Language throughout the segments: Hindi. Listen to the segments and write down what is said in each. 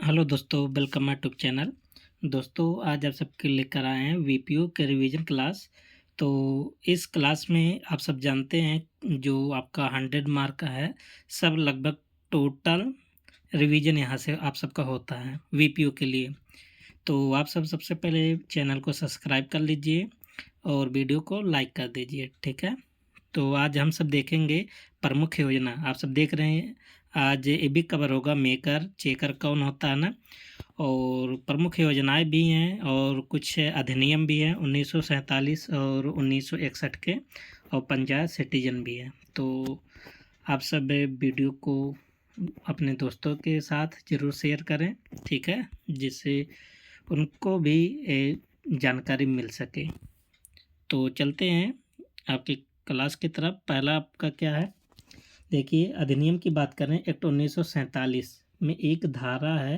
हेलो दोस्तों, वेलकम माय यूट्यूब चैनल। दोस्तों, आज आप सबके लेकर आए हैं वीपीओ के रिवीजन क्लास। तो इस क्लास में आप सब जानते हैं जो आपका 100 मार्क का है, सब लगभग टोटल रिवीजन यहाँ से आप सबका होता है वीपीओ के लिए। तो आप सब सबसे पहले चैनल को सब्सक्राइब कर लीजिए और वीडियो को लाइक कर दीजिए, ठीक है। तो आज हम सब देखेंगे प्रमुख योजना। आप सब देख रहे हैं आज ये भी कवर होगा, मेकर चेकर कौन होता है ना, और प्रमुख योजनाएं भी हैं और कुछ अधिनियम भी हैं 1947 और 1961 के, और पंचायत सिटीजन भी है। तो आप सब वीडियो को अपने दोस्तों के साथ ज़रूर शेयर करें, ठीक है, जिससे उनको भी जानकारी मिल सके। तो चलते हैं आपकी क्लास की तरफ। पहला आपका क्या है, देखिए अधिनियम की बात करें। एक्ट 1947 में एक धारा है,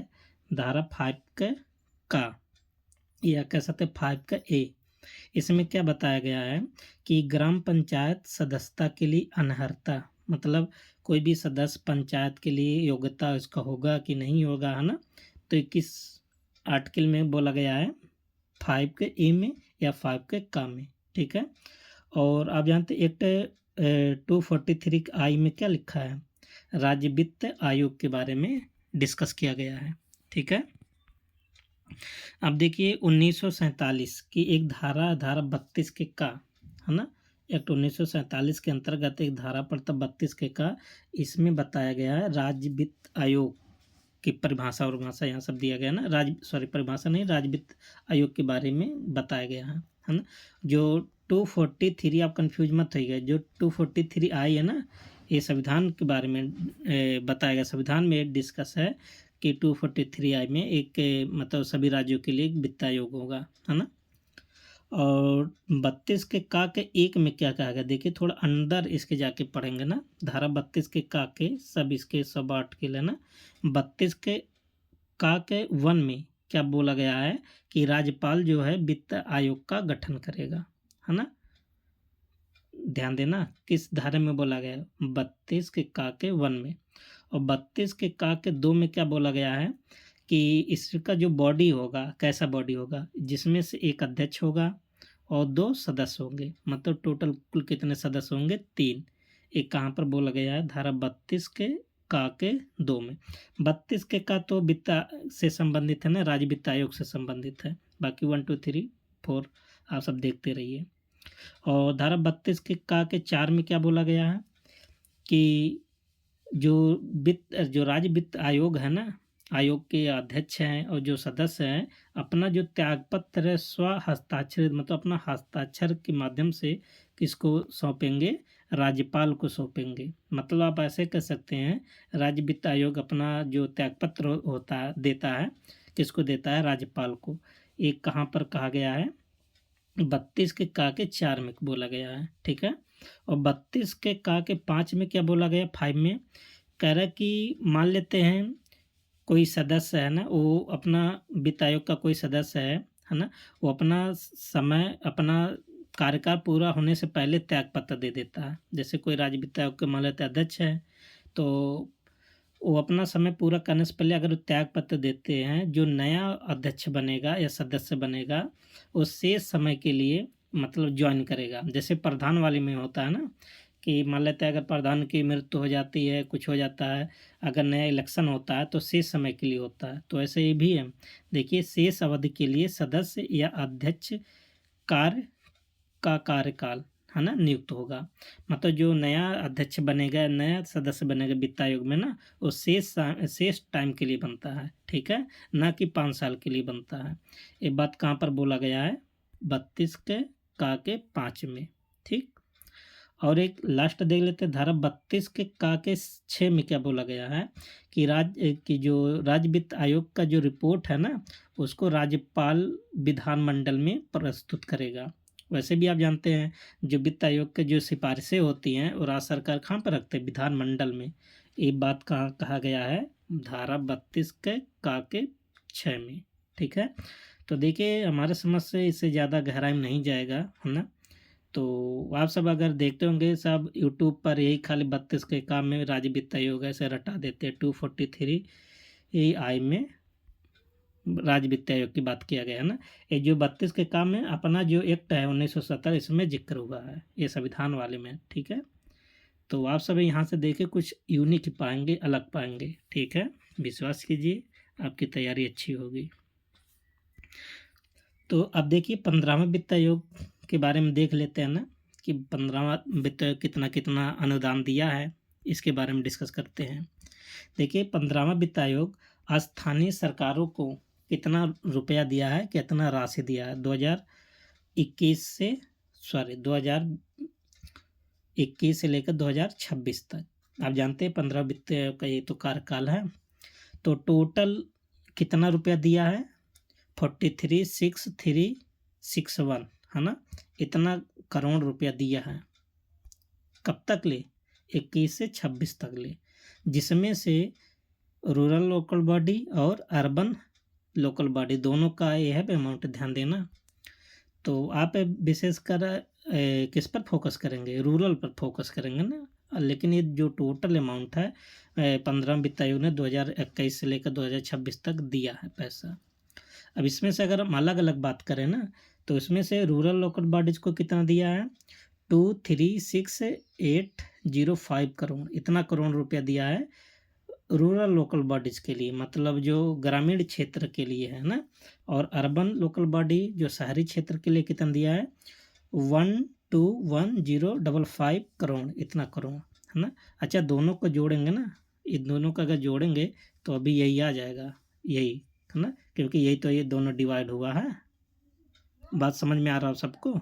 धारा 5 का या कह सकते 5 का ए। इसमें क्या बताया गया है कि ग्राम पंचायत सदस्यता के लिए अनर्हता, मतलब कोई भी सदस्य पंचायत के लिए योग्यता इसका होगा कि नहीं होगा, है ना। तो 21 आर्टिकल में बोला गया है 5 के ए में या 5 के का में, ठीक है। और आप जानते एक्ट 243 आई में क्या लिखा है, राज्य वित्त आयोग के बारे में डिस्कस किया गया है, ठीक है। अब देखिए 1947 की एक धारा 32 के का, है ना। एक्ट 1947 के अंतर्गत एक धारा पड़ता 32 के का। इसमें बताया गया है राज्य वित्त आयोग की परिभाषा और भाषा यहाँ सब दिया गया ना, परिभाषा नहीं, राज्य वित्त आयोग के बारे में बताया गया है ना। जो 243, आप कंफ्यूज मत होइएगा, जो 243 आई है ना, ये संविधान के बारे में बताया गया। संविधान में डिस्कस है कि 243 आई में एक मतलब सभी राज्यों के लिए एक वित्त आयोग होगा, है ना। और 32 के का के एक में क्या कहा गया, देखिए थोड़ा अंदर इसके जाके पढ़ेंगे ना। धारा 32 के का के सब इसके सब आर्टिकल है ना। 32 के का के 1 में क्या बोला गया है कि राज्यपाल जो है वित्त आयोग का गठन करेगा, है ना। ध्यान देना किस धारा में बोला गया है, 32 के का के 1 में। और 32 के का के 2 में क्या बोला गया है कि इसका जो बॉडी होगा, कैसा बॉडी होगा, जिसमें से एक अध्यक्ष होगा और 2 सदस्य होंगे, मतलब टोटल कुल कितने सदस्य होंगे, 3। एक कहाँ पर बोला गया है, धारा 32 के का के 2 में। 32 के का तो वित्त से संबंधित है ना, राज्य वित्त आयोग से संबंधित है। बाकी 1 2 3 4 आप सब देखते रहिए। और धारा 32 के का के 4 में क्या बोला गया है कि जो राज्य वित्त आयोग है ना, आयोग के अध्यक्ष हैं और जो सदस्य हैं अपना जो त्यागपत्र स्व हस्ताक्षरित, मतलब अपना हस्ताक्षर के माध्यम से किसको सौंपेंगे, राज्यपाल को सौंपेंगे। मतलब आप ऐसे कह सकते हैं राज्य वित्त आयोग अपना जो त्यागपत्र होता है देता है, किसको देता है, राज्यपाल को। एक कहाँ पर कहा गया है, 32 के का के 4 में बोला गया है, ठीक है। और 32 के का के 5 में क्या बोला गया, 5 में कह रहा है कि मान लेते हैं कोई सदस्य है ना, वो अपना वित्त आयोग का कोई सदस्य है ना, वो अपना समय, अपना कार्यकाल पूरा होने से पहले त्याग पत्र दे देता है। जैसे कोई राज्य वित्त आयोग के मान लेते अध्यक्ष है, तो वो अपना समय पूरा करने से पहले अगर वो त्याग पत्र देते हैं, जो नया अध्यक्ष बनेगा या सदस्य बनेगा वो शेष समय के लिए मतलब ज्वाइन करेगा। जैसे प्रधान वाले में होता है ना कि मान लेते हैं अगर प्रधान की मृत्यु हो जाती है, कुछ हो जाता है, अगर नया इलेक्शन होता है तो शेष समय के लिए होता है। तो ऐसे ये भी है, देखिए शेष अवधि के लिए सदस्य या अध्यक्ष कार्य का कार्यकाल, है ना, नियुक्त होगा। मतलब जो नया अध्यक्ष बनेगा, नया सदस्य बनेगा वित्त आयोग में ना, वो शेष टाइम के लिए बनता है, ठीक है, ना कि 5 साल के लिए बनता है। ये बात कहाँ पर बोला गया है, 32 के का के 5 में, ठीक। और एक लास्ट देख लेते हैं, धारा 32 के का के 6 में क्या बोला गया है कि जो राज्य वित्त आयोग का जो रिपोर्ट है ना, उसको राज्यपाल विधानमंडल में प्रस्तुत करेगा। वैसे भी आप जानते हैं जो वित्त आयोग के जो सिफारिशें होती हैं वो राज्य सरकार कहाँ पर रखते हैं, विधानमंडल में। ये बात कहाँ कहा गया है, धारा 32 के का के 6 में, ठीक है। तो देखिए हमारे समझ से इससे ज़्यादा गहराई में नहीं जाएगा, है ना। तो आप सब अगर देखते होंगे सब यूट्यूब पर यही खाली 32 के काम में राज्य वित्त आयोग ऐसे रटा देते हैं 243 आई में राज्य वित्त आयोग की बात किया गया है ना। ये जो 32 के काम में अपना जो एक्ट है 1970 इसमें जिक्र हुआ है, ये संविधान वाले में, ठीक है। तो आप सब यहाँ से देखे कुछ यूनिक पाएंगे, अलग पाएंगे, ठीक है। विश्वास कीजिए आपकी तैयारी अच्छी होगी। तो अब देखिए 15वां वित्त आयोग के बारे में देख लेते हैं ना, कि 15वां वित्त आयोग कितना कितना अनुदान दिया है, इसके बारे में डिस्कस करते हैं। देखिए 15वां वित्त आयोग स्थानीय सरकारों को कितना रुपया दिया है, कितना राशि दिया है 2021 से 2021 से लेकर 2026 तक। आप जानते हैं 15 वित्त आयोग का ये तो कार्यकाल है। तो टोटल कितना रुपया दिया है, 43,6,361 है ना, इतना करोड़ रुपया दिया है। कब तक ले, 21 से 26 तक ले, जिसमें से रूरल लोकल बॉडी और अर्बन लोकल बॉडी दोनों का ये है अमाउंट, ध्यान देना। तो आप विशेषकर किस पर फोकस करेंगे, रूरल पर फोकस करेंगे ना। लेकिन ये जो टोटल अमाउंट है 15 वित्त आयोग ने 2021 से लेकर 2026 तक दिया है पैसा। अब इसमें से अगर हम अलग अलग बात करें ना, तो इसमें से रूरल लोकल बॉडीज को कितना दिया है, 236805 करोड़, इतना करोड़ रुपया दिया है रूरल लोकल बॉडीज के लिए, मतलब जो ग्रामीण क्षेत्र के लिए है ना। और अर्बन लोकल बॉडी जो शहरी क्षेत्र के लिए कितना दिया है, 121,055 करोड़, इतना करोड़ है ना। अच्छा दोनों को जोड़ेंगे ना, इन दोनों को अगर जोड़ेंगे तो अभी यही आ जाएगा, यही है ना, क्योंकि यही तो ये दोनों डिवाइड हुआ है। बात समझ में आ रहा हो सबको।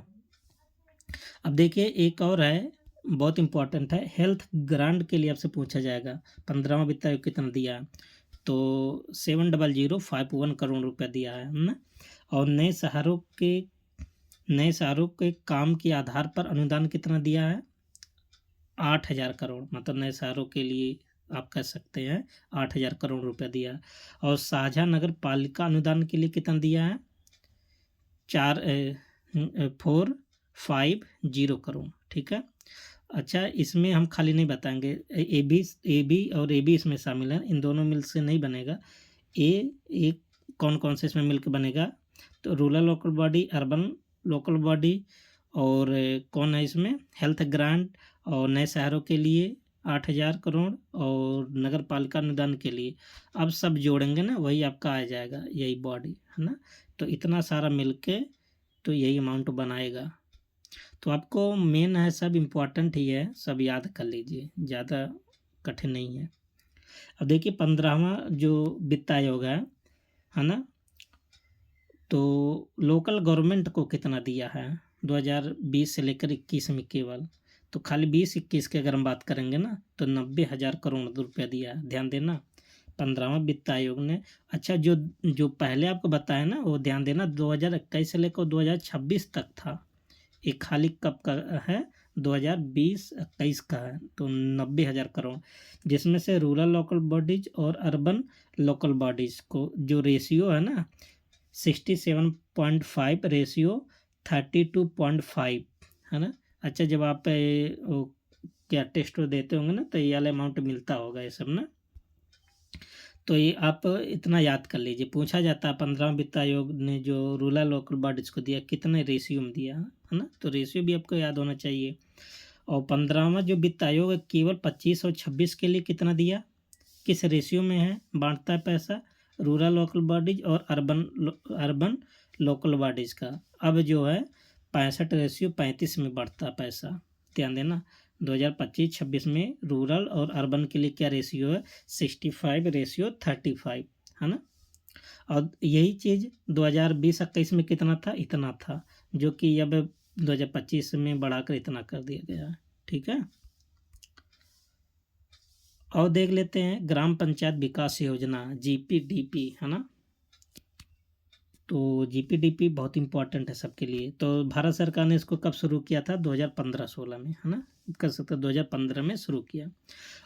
अब देखिए एक और है, बहुत इंपॉर्टेंट है, हेल्थ ग्रांट के लिए आपसे पूछा जाएगा 15वां वित्त आयोग कितना दिया है, तो 70051 करोड़ रुपया दिया है ना। और नए शहरों के काम के आधार पर अनुदान कितना दिया है, 8,000 करोड़, मतलब नए शहरों के लिए आप कह सकते हैं 8,000 करोड़ रुपया दिया। और साझा नगर पालिका अनुदान के लिए कितना दिया है, 450 करोड़, ठीक है। अच्छा इसमें हम खाली नहीं बताएंगे, ए बी और ए बी इसमें शामिल है, इन दोनों मिल से नहीं बनेगा। ए कौन कौन से इसमें मिल के बनेगा, तो rural local body, urban local body, और कौन है इसमें, हेल्थ ग्रांट, और नए शहरों के लिए 8,000 करोड़, और नगर पालिका अनुदान के लिए। अब सब जोड़ेंगे ना, वही आपका आ जाएगा, यही बॉडी है ना। तो इतना सारा मिलके तो यही अमाउंट बनाएगा। तो आपको मेन है, सब इम्पोर्टेंट ही है, सब याद कर लीजिए, ज़्यादा कठिन नहीं है। अब देखिए 15वां जो वित्त आयोग है ना, तो लोकल गवर्नमेंट को कितना दिया है 2020 से लेकर 21 में केवल, तो खाली 20-21 की अगर हम बात करेंगे ना, तो 90,000 करोड़ रुपया दिया है, ध्यान देना 15वां वित्त आयोग ने। अच्छा जो जो पहले आपको बताया ना, वो ध्यान देना 2021 से लेकर 2026 तक था, ये खाली कब का है, 2020-21 का है, तो 90,000 करोड़, जिसमें से रूरल लोकल बॉडीज और अर्बन लोकल बॉडीज को जो रेशियो है ना 67.5 रेशियो 32.5 है ना। अच्छा जब आप वो क्या टेस्ट देते होंगे ना, तो ये वाला अमाउंट मिलता होगा ये सब ना। तो ये आप इतना याद कर लीजिए, पूछा जाता है 15वां वित्त आयोग ने जो रूरल लोकल बॉडीज को दिया कितने रेशियो में दिया है ना, तो रेशियो भी आपको याद होना चाहिए। और 15वां जो वित्त आयोग है केवल 25 और 26 के लिए कितना दिया, किस रेशियो में है बांटता है पैसा, रूरल लोकल बॉडीज और अर्बन लोकल बॉडीज का। अब जो है 65 रेशियो 35 में बढ़ता है पैसा, ध्यान देना। 2025-26 में रूरल और अर्बन के लिए क्या रेशियो है, 65 रेशियो 35 है ना। और यही चीज़ 2020-21 में कितना था, इतना था, जो कि अब 2025 में बढ़ाकर इतना कर दिया गया है, ठीक है। और देख लेते हैं ग्राम पंचायत विकास योजना GPDP है ना। तो GPDP बहुत इंपॉर्टेंट है सबके लिए। तो भारत सरकार ने इसको कब शुरू किया था, 2015-16 में है ना, कर सकते 2015 में शुरू किया।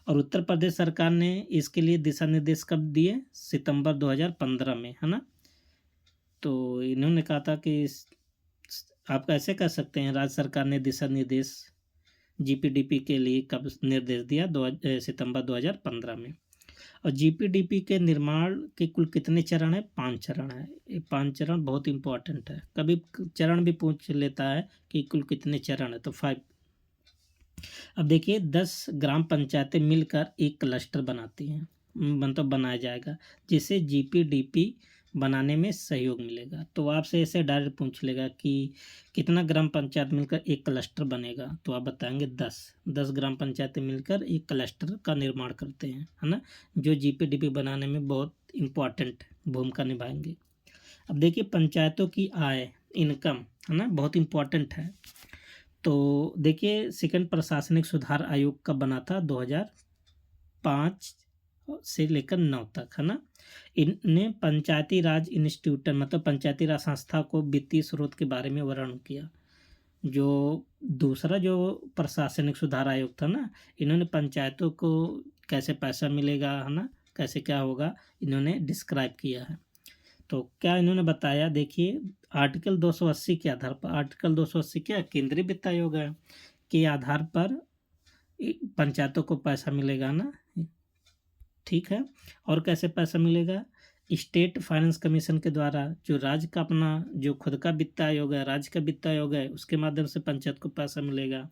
और उत्तर प्रदेश सरकार ने इसके लिए दिशा निर्देश कब दिए, सितंबर 2015 में है ना। तो इन्होंने कहा था कि आप ऐसे कर सकते हैं, राज्य सरकार ने दिशा निर्देश GPDP के लिए कब निर्देश दिया, सितंबर 2015 में। और जीपीडीपी के निर्माण के कुल कितने चरण हैं? 5 चरण हैं। ये 5 चरण बहुत इंपॉर्टेंट है, कभी चरण भी पूछ लेता है कि कुल कितने चरण है, तो 5। अब देखिए 10 ग्राम पंचायतें मिलकर एक क्लस्टर बनाती हैं, मतलब बनाया जाएगा, जिससे जीपीडीपी बनाने में सहयोग मिलेगा। तो आपसे ऐसे डायरेक्ट पूछ लेगा कि कितना ग्राम पंचायत मिलकर एक क्लस्टर बनेगा, तो आप बताएंगे 10 ग्राम पंचायतें मिलकर एक क्लस्टर का निर्माण करते हैं, है ना, जो जीपीडीपी बनाने में बहुत इम्पोर्टेंट भूमिका निभाएंगे। अब देखिए पंचायतों की आय, इनकम, है ना, बहुत इम्पोर्टेंट है। तो देखिए सेकंड प्रशासनिक सुधार आयोग कब बना था? 2005 से लेकर 9 तक, है ना। इनने पंचायती राज इंस्टीट्यूट, मतलब पंचायती राज संस्था को वित्तीय स्रोत के बारे में वर्णन किया। जो दूसरा जो प्रशासनिक सुधार आयोग था ना, इन्होंने पंचायतों को कैसे पैसा मिलेगा, है ना, कैसे क्या होगा, इन्होंने डिस्क्राइब किया है। तो क्या इन्होंने बताया, देखिए आर्टिकल 280 के आधार पर, आर्टिकल 280 क्या, केंद्रीय वित्त आयोग है, के आधार पर पंचायतों को पैसा मिलेगा ना, ठीक है। और कैसे पैसा मिलेगा? स्टेट फाइनेंस कमीशन के द्वारा, जो राज्य का अपना जो खुद का वित्त आयोग है, राज्य का वित्त आयोग है, उसके माध्यम से पंचायत को पैसा मिलेगा।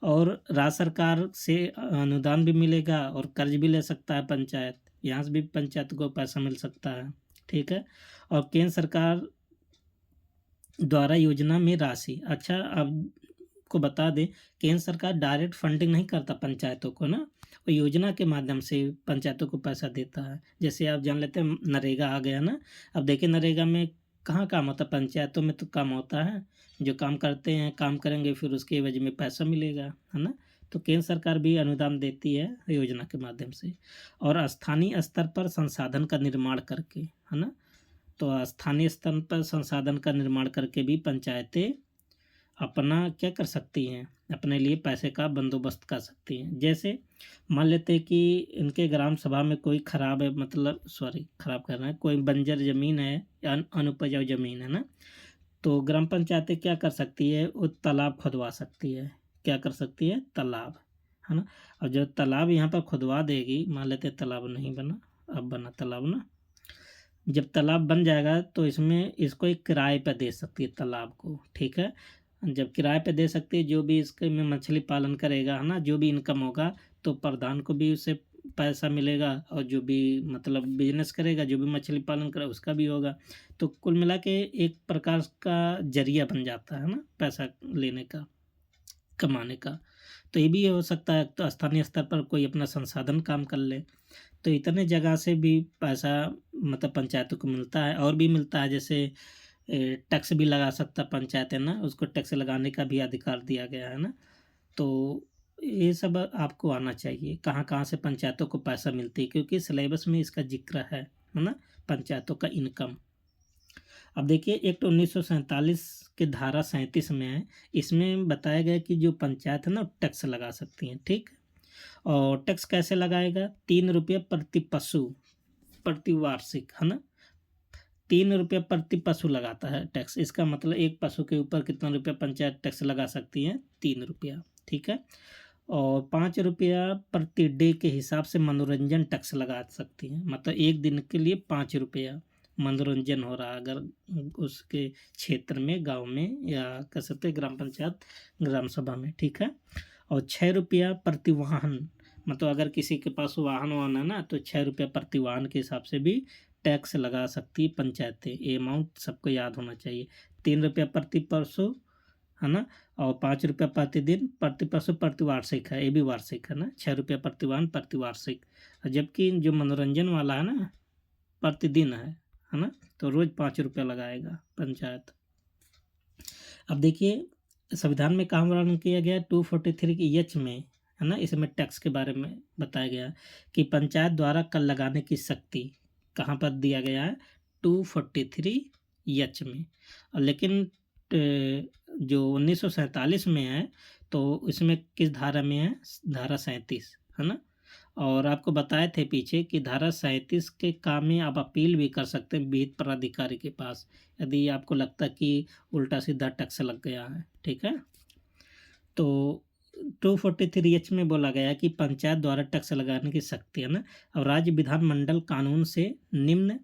और राज्य सरकार से अनुदान भी मिलेगा और कर्ज भी ले सकता है पंचायत, यहाँ से भी पंचायत को पैसा मिल सकता है, ठीक है। और केंद्र सरकार द्वारा योजना में राशि, अच्छा आपको बता दें, केंद्र सरकार डायरेक्ट फंडिंग नहीं करता पंचायतों को ना, वो योजना के माध्यम से पंचायतों को पैसा देता है। जैसे आप जान लेते हैं नरेगा आ गया ना, अब देखिए नरेगा में कहाँ काम होता है? पंचायतों में तो काम होता है, जो काम करते हैं, काम करेंगे, फिर उसके एवज में पैसा मिलेगा, है ना। तो केंद्र सरकार भी अनुदान देती है योजना के माध्यम से। और स्थानीय स्तर पर संसाधन का निर्माण करके, है ना, तो स्थानीय स्तर पर संसाधन का निर्माण करके भी पंचायतें अपना क्या कर सकती हैं, अपने लिए पैसे का बंदोबस्त कर सकती हैं। जैसे मान लेते हैं कि इनके ग्राम सभा में कोई खराब है, मतलब सॉरी खराब करना है, कोई बंजर ज़मीन है या अनुपजाऊ ज़मीन है ना, तो ग्राम पंचायतें क्या कर सकती है? वो तालाब खुदवा सकती है। क्या कर सकती है? तालाब, है ना। और जब तालाब यहाँ पर खुदवा देगी, मान लेते हैं तालाब नहीं बना, अब बना तालाब ना, जब तालाब बन जाएगा तो इसमें इसको एक किराए पर दे सकती है तालाब को, ठीक है। जब किराए पे दे सकती है, जो भी इसके में मछली पालन करेगा, है ना, जो भी इनकम होगा, तो प्रधान को भी उससे पैसा मिलेगा, और जो भी मतलब बिजनेस करेगा, जो भी मछली पालन करे, उसका भी होगा। तो कुल मिला के एक प्रकार का जरिया बन जाता है ना, पैसा लेने का, कमाने का। तो ये भी हो सकता है, तो स्थानीय स्तर पर कोई अपना संसाधन काम कर ले, तो इतने जगह से भी पैसा मतलब पंचायतों को मिलता है। और भी मिलता है, जैसे टैक्स भी लगा सकता पंचायत, है ना, उसको टैक्स लगाने का भी अधिकार दिया गया है ना। तो ये सब आपको आना चाहिए, कहाँ कहाँ से पंचायतों को पैसा मिलती है, क्योंकि सिलेबस में इसका जिक्र है ना, पंचायतों का इनकम। अब देखिए एक्ट 1947 के धारा 37 में है, इसमें बताया गया कि जो पंचायत है ना, टैक्स लगा सकती हैं, ठीक। और टैक्स कैसे लगाएगा? 3 रुपये प्रति पशु प्रति वार्षिक, है ना, 3 रुपये प्रति पशु लगाता है टैक्स। इसका मतलब एक पशु के ऊपर कितना रुपया पंचायत टैक्स लगा सकती है? 3 रुपया, ठीक है। और 5 रुपया प्रति डे के हिसाब से मनोरंजन टैक्स लगा सकती हैं, मतलब एक दिन के लिए 5 रुपया मनोरंजन हो रहा है अगर उसके क्षेत्र में, गांव में, या कह सकते हैं ग्राम पंचायत, ग्राम सभा में, ठीक है। और 6 रुपया प्रति वाहन, मतलब अगर किसी के पास वाहन वाहन है ना, तो 6 रुपया प्रति वाहन के हिसाब से भी टैक्स लगा सकती है पंचायतें। ये अमाउंट सबको याद होना चाहिए। 3 रुपया प्रति पशु, है ना, और 5 रुपया प्रतिदिन प्रति पशु प्रति वार्षिक है, ये भी वार्षिक है ना, 6 रुपया प्रति वाहन प्रति वार्षिक। जबकि जो मनोरंजन वाला है ना, प्रतिदिन है ना, तो रोज 5 रुपया लगाएगा पंचायत। अब देखिए संविधान में कहाँ वर्णन किया गया? 243 की एच में, है ना, इसमें टैक्स के बारे में बताया गया कि पंचायत द्वारा कर लगाने की शक्ति कहाँ पर दिया गया है? 243 एच में। और लेकिन जो 1947 में है, तो इसमें किस धारा में है? धारा 37, है ना। और आपको बताए थे पीछे कि धारा 37 के काम में आप अपील भी कर सकते हैं विहित प्राधिकारी के पास, यदि आपको लगता है कि उल्टा सीधा टैक्स लग गया है, ठीक है। तो 243H में बोला गया है कि पंचायत द्वारा टैक्स लगाने की शक्ति है ना, और राज्य विधानमंडल कानून से निम्न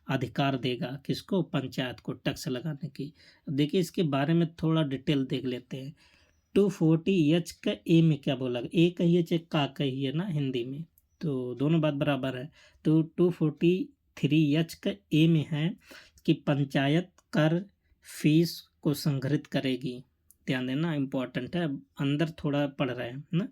अधिकार देगा किसको, पंचायत को टैक्स लगाने की। देखिए इसके बारे में थोड़ा डिटेल देख लेते हैं। 240H का ए में क्या बोला, ए कहिए चाहे का कहिए ना हिंदी में, तो दोनों बात बराबर है। तो 243H का ए में है कि पंचायत कर फीस को संग्रहित करेगी। ध्यान देना, इम्पोर्टेंट है, अंदर थोड़ा पढ़ रहे हैं ना।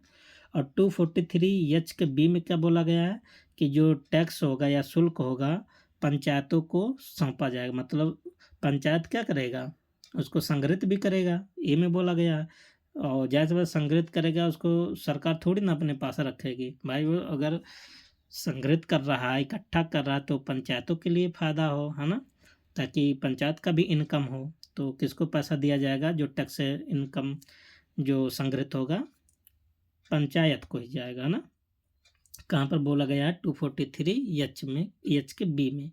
और 243H के बी में क्या बोला गया है कि जो टैक्स होगा या शुल्क होगा पंचायतों को सौंपा जाएगा, मतलब पंचायत क्या करेगा, उसको संग्रहित भी करेगा, ए में बोला गया है। और जैसे वह संग्रहित करेगा उसको सरकार थोड़ी ना अपने पास रखेगी भाई, वो अगर संग्रहित कर रहा है, इकट्ठा कर रहा है, तो पंचायतों के लिए फ़ायदा हो, है ना, ताकि पंचायत का भी इनकम हो। तो किसको पैसा दिया जाएगा, जो टैक्स इनकम जो संग्रहित होगा पंचायत को ही जाएगा ना। कहाँ पर बोला गया है, 243H में, एच के बी में।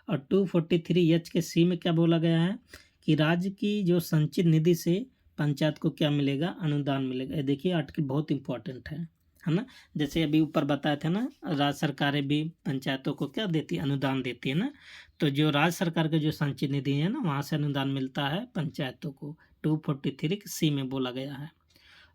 और 243H के सी में क्या बोला गया है कि राज्य की जो संचित निधि से पंचायत को क्या मिलेगा, अनुदान मिलेगा। ये देखिए आर्टिकल बहुत इंपॉर्टेंट है ना। जैसे अभी ऊपर बताया था ना, राज्य सरकारें भी पंचायतों को क्या देती है, अनुदान देती है ना। तो जो राज्य सरकार के जो संचित निधि है ना, वहाँ से अनुदान मिलता है पंचायतों को, 243C में बोला गया है।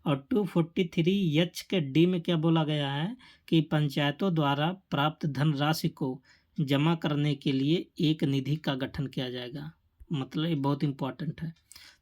और 243H के डी में क्या बोला गया है कि पंचायतों द्वारा प्राप्त धनराशि को जमा करने के लिए एक निधि का गठन किया जाएगा। मतलब ये बहुत इंपॉर्टेंट है।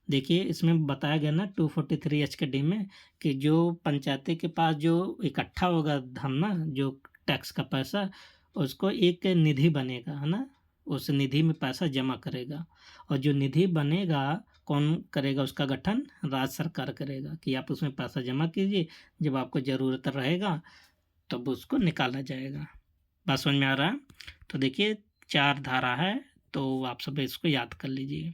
देखिए इसमें बताया गया ना 243H के डी में कि जो पंचायती के पास जो इकट्ठा होगा धन ना, जो टैक्स का पैसा, उसको एक निधि बनेगा, है ना, उस निधि में पैसा जमा करेगा। और जो निधि बनेगा कौन करेगा, उसका गठन राज्य सरकार करेगा कि आप उसमें पैसा जमा कीजिए, जब आपको ज़रूरत रहेगा तब उसको निकाला जाएगा। बात समझ में आ रहा है। तो देखिए 4 धारा है, तो आप सब इसको याद कर लीजिए।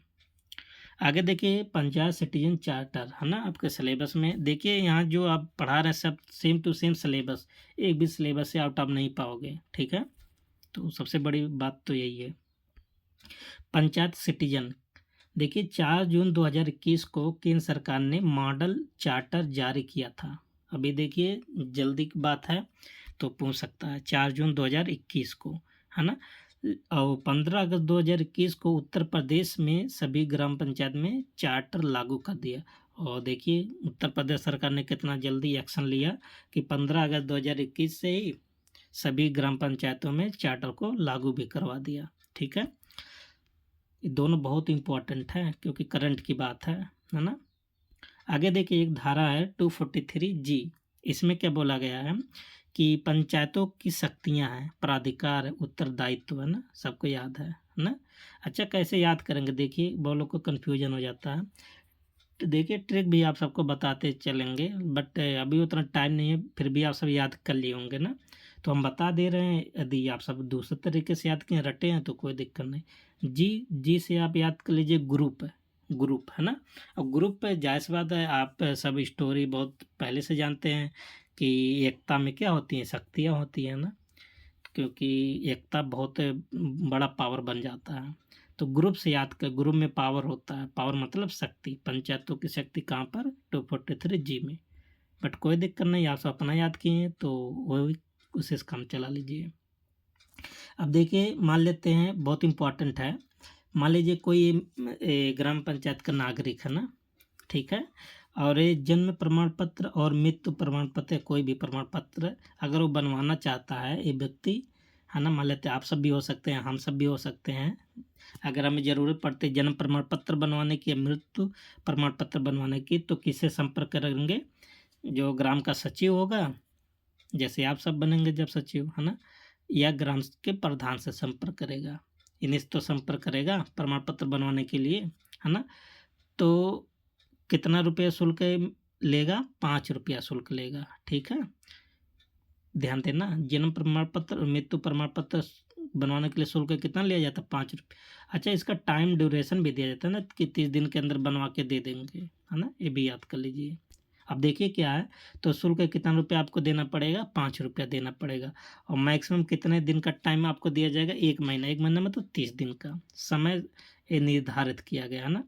आगे देखिए पंचायत सिटीजन चार्टर है ना, आपके सिलेबस में देखिए यहाँ जो आप पढ़ा रहे हैं सब सेम टू सेम सिलेबस, एक भी सिलेबस से आउट आप नहीं पाओगे, ठीक है। तो सबसे बड़ी बात तो यही है। पंचायत सिटीजन, देखिए 4 जून 2021 को केंद्र सरकार ने मॉडल चार्टर जारी किया था। अभी देखिए जल्दी की बात है तो पूछ सकता है, 4 जून 2021 को, है ना। और 15 अगस्त 2021 को उत्तर प्रदेश में सभी ग्राम पंचायत में चार्टर लागू कर दिया। और देखिए उत्तर प्रदेश सरकार ने कितना जल्दी एक्शन लिया कि 15 अगस्त 2021 से ही सभी ग्राम पंचायतों में चार्टर को लागू भी करवा दिया, ठीक है। ये दोनों बहुत इंपॉर्टेंट है क्योंकि करंट की बात है ना। आगे देखिए एक धारा है 243G, इसमें क्या बोला गया है कि पंचायतों की शक्तियां हैं, प्राधिकार है, उत्तरदायित्व है ना, सबको याद है ना। अच्छा कैसे याद करेंगे, देखिए बहुत लोग को कन्फ्यूजन हो जाता है। तो देखिए ट्रिक भी आप सबको बताते चलेंगे, बट अभी उतना टाइम नहीं है, फिर भी आप सब याद कर लिए होंगे ना, तो हम बता दे रहे हैं। यदि आप सब दूसरे तरीके से याद किए रटे हैं तो कोई दिक्कत नहीं। जी से आप याद कर लीजिए ग्रुप है ना। और ग्रुप पे जायज़ बात है, आप सब स्टोरी बहुत पहले से जानते हैं कि एकता में क्या होती है, शक्तियाँ होती हैं ना, क्योंकि एकता बहुत बड़ा पावर बन जाता है। तो ग्रुप से याद कर, ग्रुप में पावर होता है, पावर मतलब शक्ति, पंचायतों की शक्ति कहाँ पर, 243G में। बट कोई दिक्कत नहीं, आप सब अपना याद किए हैं तो वही उसे काम चला लीजिए। अब देखिए मान लेते हैं, बहुत इम्पोर्टेंट है, मान लीजिए कोई ग्राम पंचायत का नागरिक है ना, ठीक है, और ये जन्म प्रमाण पत्र और मृत्यु प्रमाण पत्र, कोई भी प्रमाण पत्र अगर वो बनवाना चाहता है ये व्यक्ति, है ना, मान लेते हैं आप सब भी हो सकते हैं, हम सब भी हो सकते हैं। अगर हमें ज़रूरत पड़ती है जन्म प्रमाण पत्र बनवाने की या मृत्यु प्रमाण पत्र बनवाने की, तो किससे संपर्क करेंगे, जो ग्राम का सचिव होगा, जैसे आप सब बनेंगे जब सचिव, है ना, या ग्राम के प्रधान से संपर्क करेगा, इन्हीं से तो संपर्क करेगा प्रमाण पत्र बनवाने के लिए, है ना। तो कितना रुपया शुल्क लेगा, 5 रुपया शुल्क लेगा, ठीक है। ध्यान देना, जन्म प्रमाण पत्र और मृत्यु प्रमाण पत्र बनवाने के लिए शुल्क कितना लिया जाता है, 5 रुपये। अच्छा इसका टाइम ड्यूरेशन भी दिया जाता है ना कि 30 दिन के अंदर बनवा के दे देंगे, है ना, ये भी याद कर लीजिए। अब देखिए क्या है, तो शुल्क कितना रुपया आपको देना पड़ेगा, 5 रुपया देना पड़ेगा। और मैक्सिमम कितने दिन का टाइम आपको दिया जाएगा, 1 महीना, 1 महीना मतलब 30 दिन का समय ये निर्धारित किया गया है ना।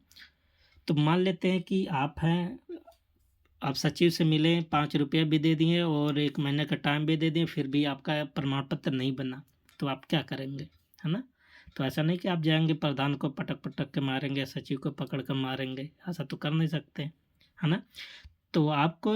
तो मान लेते हैं कि आप हैं आप सचिव से मिले, 5 रुपया भी दे दिए और 1 महीने का टाइम भी दे दिए, फिर भी आपका प्रमाण पत्र नहीं बना, तो आप क्या करेंगे, है ना? तो ऐसा नहीं कि आप जाएँगे प्रधान को पटक-पटक के मारेंगे, सचिव को पकड़ कर मारेंगे, ऐसा तो कर नहीं सकते, है ना? तो आपको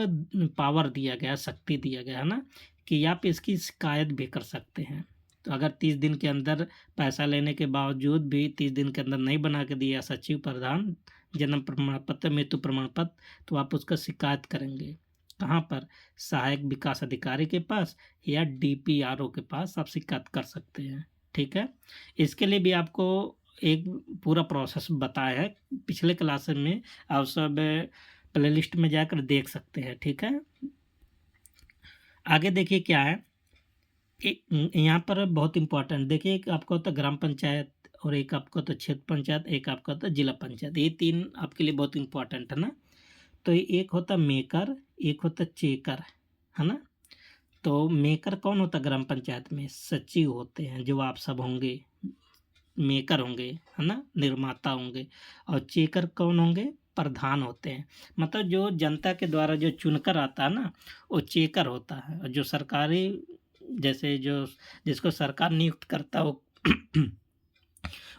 पावर दिया गया, शक्ति दिया गया है ना, कि आप इसकी शिकायत भी कर सकते हैं। तो अगर 30 दिन के अंदर पैसा लेने के बावजूद भी 30 दिन के अंदर नहीं बना के दिया सचिव, प्रधान, जन्म प्रमाण पत्र, मृत्यु प्रमाण पत्र, तो आप उसका शिकायत करेंगे। कहाँ पर? सहायक विकास अधिकारी के पास या डीपीआरओ के पास आप शिकायत कर सकते हैं, ठीक है? इसके लिए भी आपको एक पूरा प्रोसेस बताया है, पिछले क्लास में आप सब प्लेलिस्ट में जाकर देख सकते हैं, ठीक है? आगे देखिए क्या है, एक यहाँ पर बहुत इम्पोर्टेंट देखिए, एक आपका होता है ग्राम पंचायत और एक आपका होता है क्षेत्र पंचायत, एक आपका होता है जिला पंचायत। ये 3 आपके लिए बहुत इम्पोर्टेंट है ना। तो एक होता है मेकर, एक होता है चेकर, है ना। तो मेकर कौन होता है ग्राम पंचायत में? सचिव होते हैं, जो आप सब होंगे, मेकर होंगे, है ना, निर्माता होंगे। और चेकर कौन होंगे? प्रधान होते हैं। मतलब जो जनता के द्वारा जो चुनकर आता है ना, वो चेकर होता है। और जो सरकारी, जैसे जो जिसको सरकार नियुक्त करता है, वो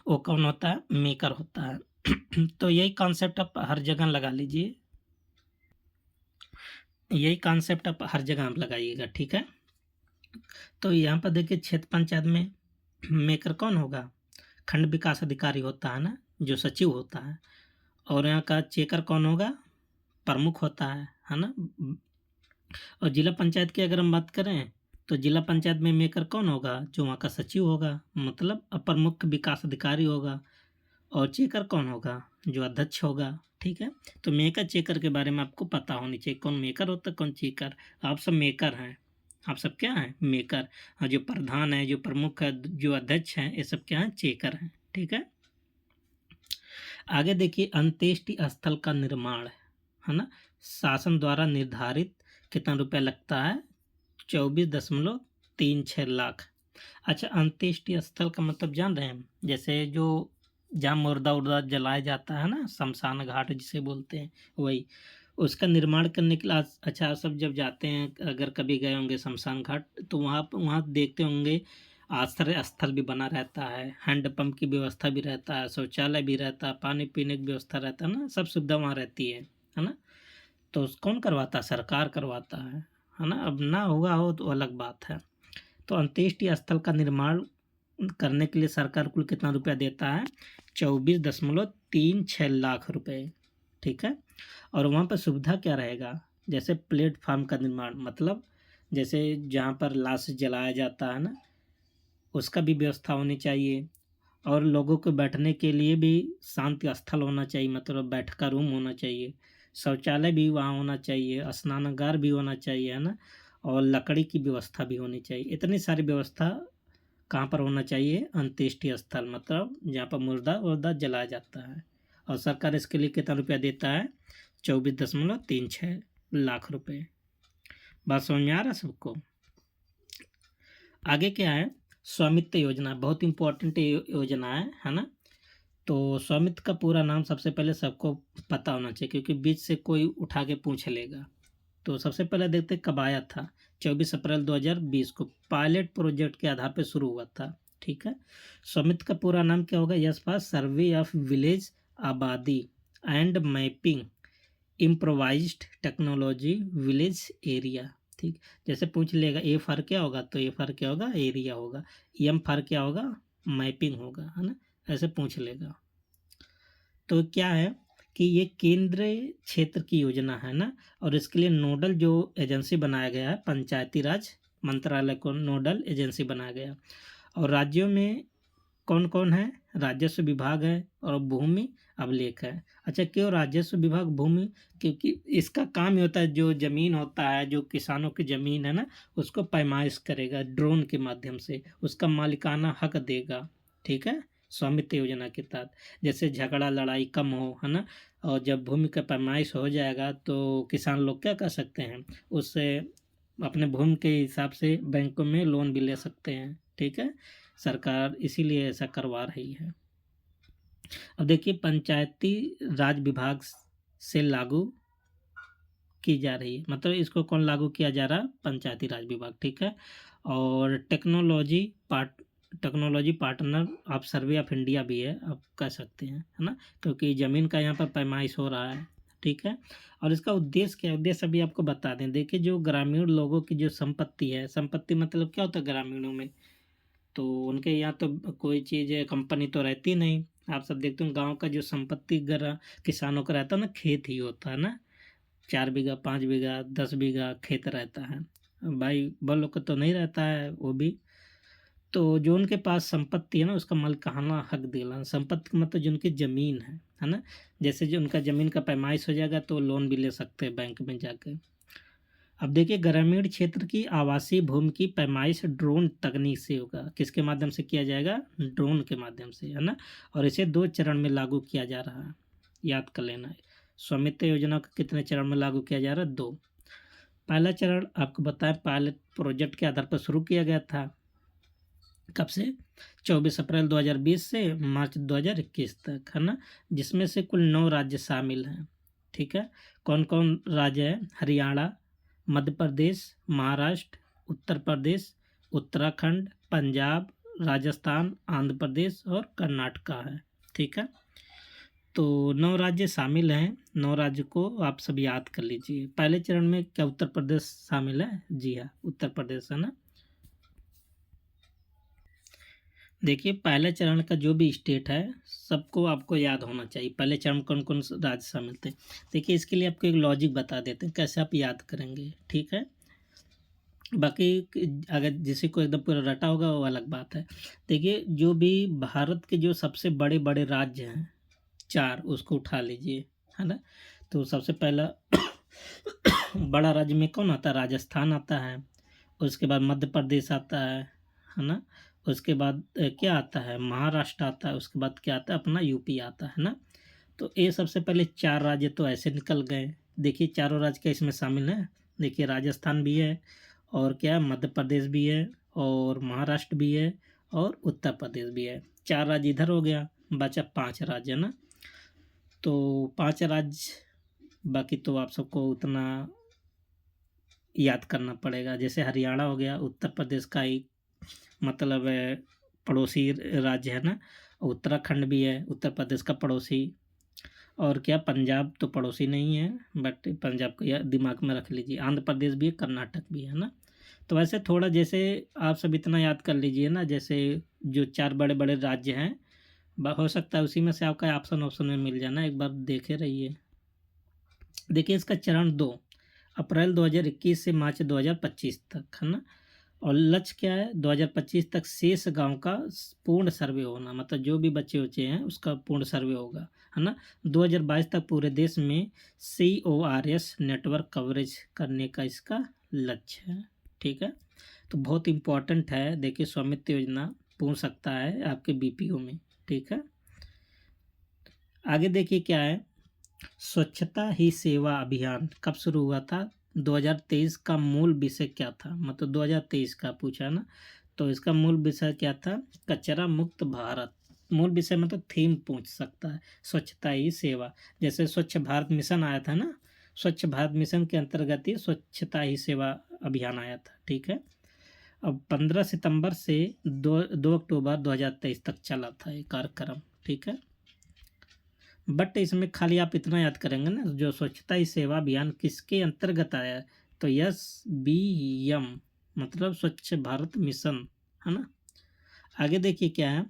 वो कौन होता है? मेकर होता है। तो यही कॉन्सेप्ट आप हर जगह लगा लीजिए, यही कॉन्सेप्ट आप हर जगह आप लगाइएगा, ठीक है। तो यहाँ पर देखिए क्षेत्र पंचायत में मेकर कौन होगा? खंड विकास अधिकारी होता है ना, जो सचिव होता है। और यहाँ का चेकर कौन होगा? प्रमुख होता है ना। और जिला पंचायत की अगर हम बात करें, तो जिला पंचायत में मेकर कौन होगा? जो वहाँ का सचिव होगा, मतलब अपर मुख्य विकास अधिकारी होगा। और चेकर कौन होगा? जो अध्यक्ष होगा, ठीक है। तो मेकर चेकर के बारे में आपको पता होनी चाहिए, कौन मेकर होता है, कौन चेकर। आप सब मेकर हैं, आप सब क्या हैं? मेकर। और जो प्रधान है, जो प्रमुख है, जो अध्यक्ष हैं, ये सब क्या हैं? चेकर हैं, ठीक है। आगे देखिए अंत्येष्टि स्थल का निर्माण, है ना, शासन द्वारा निर्धारित कितना रुपया लगता है? 24.36 लाख। अच्छा, अंत्येष्टि स्थल का मतलब जान रहे हैं? जैसे जो जहाँ मुर्दा उर्दा जलाया जाता है ना, शमशान घाट जिसे बोलते हैं, वही। उसका निर्माण करने के लिए अच्छा, आप सब जब जाते हैं, अगर कभी गए होंगे शमशान घाट, तो वहाँ वहाँ देखते होंगे आश्रय स्थल भी बना रहता है, हैंडपंप की व्यवस्था भी रहता है, शौचालय भी रहता है, पानी पीने की व्यवस्था रहता है ना, सब सुविधा वहाँ रहती है ना। तो कौन करवाता है? सरकार करवाता है ना। अब ना हुआ हो तो अलग बात है। तो अंत्येष्टि स्थल का निर्माण करने के लिए सरकार कुल कितना रुपया देता है? 24.36 लाख रुपए, ठीक है। और वहाँ पर सुविधा क्या रहेगा? जैसे प्लेटफार्म का निर्माण, मतलब जैसे जहाँ पर लाश जलाया जाता है ना, उसका भी व्यवस्था होनी चाहिए। और लोगों को बैठने के लिए भी शांत स्थल होना चाहिए, मतलब बैठ का रूम होना चाहिए। शौचालय भी वहाँ होना चाहिए, स्नानागार भी होना चाहिए, है ना। और लकड़ी की व्यवस्था भी होनी चाहिए। इतनी सारी व्यवस्था कहाँ पर होना चाहिए? अंत्येष्टि स्थल, मतलब जहाँ पर मुर्दा वर्दा जलाया जाता है। और सरकार इसके लिए कितना रुपया देता है? 24.36 लाख रुपए। बात समझ में आ रहा है सबको? आगे क्या है? स्वामित्व योजना बहुत इंपॉर्टेंट योजना है ना। तो स्वामित्व का पूरा नाम सबसे पहले सबको पता होना चाहिए, क्योंकि बीच से कोई उठा के पूछ लेगा। तो सबसे पहले देखते हैं कब आया था। 24 अप्रैल 2020 को पायलट प्रोजेक्ट के आधार पर शुरू हुआ था, ठीक है। स्वामित्व का पूरा नाम क्या होगा? Yes pass survey of village abadi and mapping improvised technology village area, ठीक। जैसे पूछ लेगा ए फॉर क्या होगा, तो ए फॉर क्या होगा? एरिया होगा। एम फॉर क्या होगा? मैपिंग होगा, है ना। ऐसे पूछ लेगा। तो क्या है कि ये केंद्रीय क्षेत्र की योजना है ना। और इसके लिए नोडल जो एजेंसी बनाया गया है, पंचायती राज मंत्रालय को नोडल एजेंसी बनाया गया। और राज्यों में कौन कौन है? राजस्व विभाग है और भूमि अभिलेख है। अच्छा, क्यों राजस्व विभाग, भूमि? क्योंकि इसका काम ही होता है, जो जमीन होता है, जो किसानों की जमीन है ना, उसको पैमाइश करेगा ड्रोन के माध्यम से, उसका मालिकाना हक देगा, ठीक है, स्वामित्व योजना के तहत। जैसे झगड़ा लड़ाई कम हो, है ना। और जब भूमि का पैमाइश हो जाएगा, तो किसान लोग क्या कर सकते हैं? उससे अपने भूमि के हिसाब से बैंकों में लोन भी ले सकते हैं, ठीक है। सरकार इसीलिए ऐसा करवा रही है। अब देखिए पंचायती राज विभाग से लागू की जा रही है, मतलब इसको कौन लागू किया जा रहा है? पंचायती राज विभाग, ठीक है। और technology partner of survey of India भी है, आप कह सकते हैं, है ना, क्योंकि ज़मीन का यहाँ पर पैमाइश हो रहा है, ठीक है। और इसका उद्देश्य क्या है? उद्देश्य अभी आपको बता दें। देखिए, जो ग्रामीण लोगों की जो संपत्ति है, संपत्ति मतलब क्या होता है ग्रामीणों में, तो उनके यहाँ तो कोई चीज़ कंपनी तो रहती नहीं। आप सब देखते हो गांव का जो संपत्ति किसानों का रहता है ना, खेत ही होता है ना, 4 बीघा 5 बीघा 10 बीघा खेत रहता है। भाई बड़ लोग का तो नहीं रहता है वो भी। तो जो उनके पास संपत्ति है ना, उसका मालिकाना हक दिलाना। संपत्ति का मतलब जो उनकी ज़मीन है ना। जैसे जो उनका ज़मीन का पैमाइश हो जाएगा तो लोन भी ले सकते हैं बैंक में जाके। अब देखिए, ग्रामीण क्षेत्र की आवासीय भूमि की पैमाइश ड्रोन तकनीक से होगा। किसके माध्यम से किया जाएगा? ड्रोन के माध्यम से, है ना। और इसे 2 चरण में लागू किया जा रहा है, याद कर लेना है। स्वामित्व योजना को कितने चरण में लागू किया जा रहा है? 2। पहला चरण आपको बताएं, पायलट प्रोजेक्ट के आधार पर शुरू किया गया था। कब से? 24 अप्रैल 2020 से मार्च 2021 तक, है ना। जिसमें से कुल 9 राज्य शामिल हैं, ठीक है। कौन कौन राज्य है? हरियाणा, मध्य प्रदेश, महाराष्ट्र, उत्तर प्रदेश, उत्तराखंड, पंजाब, राजस्थान, आंध्र प्रदेश और कर्नाटका है, ठीक है। तो 9 राज्य शामिल हैं। 9 राज्य को आप सब याद कर लीजिए। पहले चरण में क्या उत्तर प्रदेश शामिल है? जी हाँ, उत्तर प्रदेश, है ना। देखिए, पहले चरण का जो भी स्टेट है सबको आपको याद होना चाहिए। पहले चरण में कौन कौन से राज्य शामिल थे। देखिए, इसके लिए आपको एक लॉजिक बता देते हैं कैसे आप याद करेंगे, ठीक है। बाकी अगर जिसे को एकदम पूरा रटा होगा वो अलग बात है। देखिए, जो भी भारत के जो सबसे बड़े बड़े राज्य हैं 4, उसको उठा लीजिए, है ना। तो सबसे पहला बड़ा राज्य में कौन आता है? राजस्थान आता है। उसके बाद मध्य प्रदेश आता है ना। उसके बाद क्या आता है? महाराष्ट्र आता है। उसके बाद क्या आता है? अपना यूपी आता है ना। तो ये सबसे पहले 4 राज्य तो ऐसे निकल गए। देखिए, चारों राज्य क्या इसमें शामिल हैं? देखिए, राजस्थान भी है, और क्या, मध्य प्रदेश भी है, और महाराष्ट्र भी है, और उत्तर प्रदेश भी है। 4 राज्य इधर हो गया, बचा 5 राज्य, है ना। तो 5 राज्य, बाकी तो आप सबको उतना याद करना पड़ेगा। जैसे हरियाणा हो गया, उत्तर प्रदेश का ही मतलब पड़ोसी राज्य है ना। उत्तराखंड भी है उत्तर प्रदेश का पड़ोसी। और क्या, पंजाब तो पड़ोसी नहीं है, बट पंजाब को या दिमाग में रख लीजिए। आंध्र प्रदेश भी है, कर्नाटक भी है ना। तो वैसे थोड़ा जैसे आप सब इतना याद कर लीजिए ना, जैसे जो 4 बड़े बड़े राज्य हैं, हो सकता है उसी में से आपका ऑप्शन में मिल जाना, एक बार देखे रहिए। देखिए, इसका चरण 2 अप्रैल 2021 से मार्च 2025 तक, है ना। और लक्ष्य क्या है? 2025 तक शेष गांव का पूर्ण सर्वे होना, मतलब जो भी बच्चे उच्चे हैं उसका पूर्ण सर्वे होगा, है ना। 2022 तक पूरे देश में CORS नेटवर्क कवरेज करने का इसका लक्ष्य है, ठीक है। तो बहुत इम्पोर्टेंट है। देखिए, स्वामित्व योजना पूछ सकता है आपके BPO में, ठीक है। आगे देखिए क्या है, स्वच्छता ही सेवा अभियान कब शुरू हुआ था? 2023 का मूल विषय क्या था? मतलब 2023 का पूछा ना, तो इसका मूल विषय क्या था? कचरा मुक्त भारत। मूल विषय मतलब थीम पूछ सकता है, स्वच्छता ही सेवा। जैसे स्वच्छ भारत मिशन आया था ना, स्वच्छ भारत मिशन के अंतर्गत ही स्वच्छता ही सेवा अभियान आया था, ठीक है। अब 15 सितंबर से 2 अक्टूबर 2023 तक चला था ये कार्यक्रम, ठीक है। बट इसमें खाली आप इतना याद करेंगे ना, जो स्वच्छता ही सेवा अभियान किसके अंतर्गत आया है, तो SBM मतलब स्वच्छ भारत मिशन, है ना। आगे देखिए क्या है,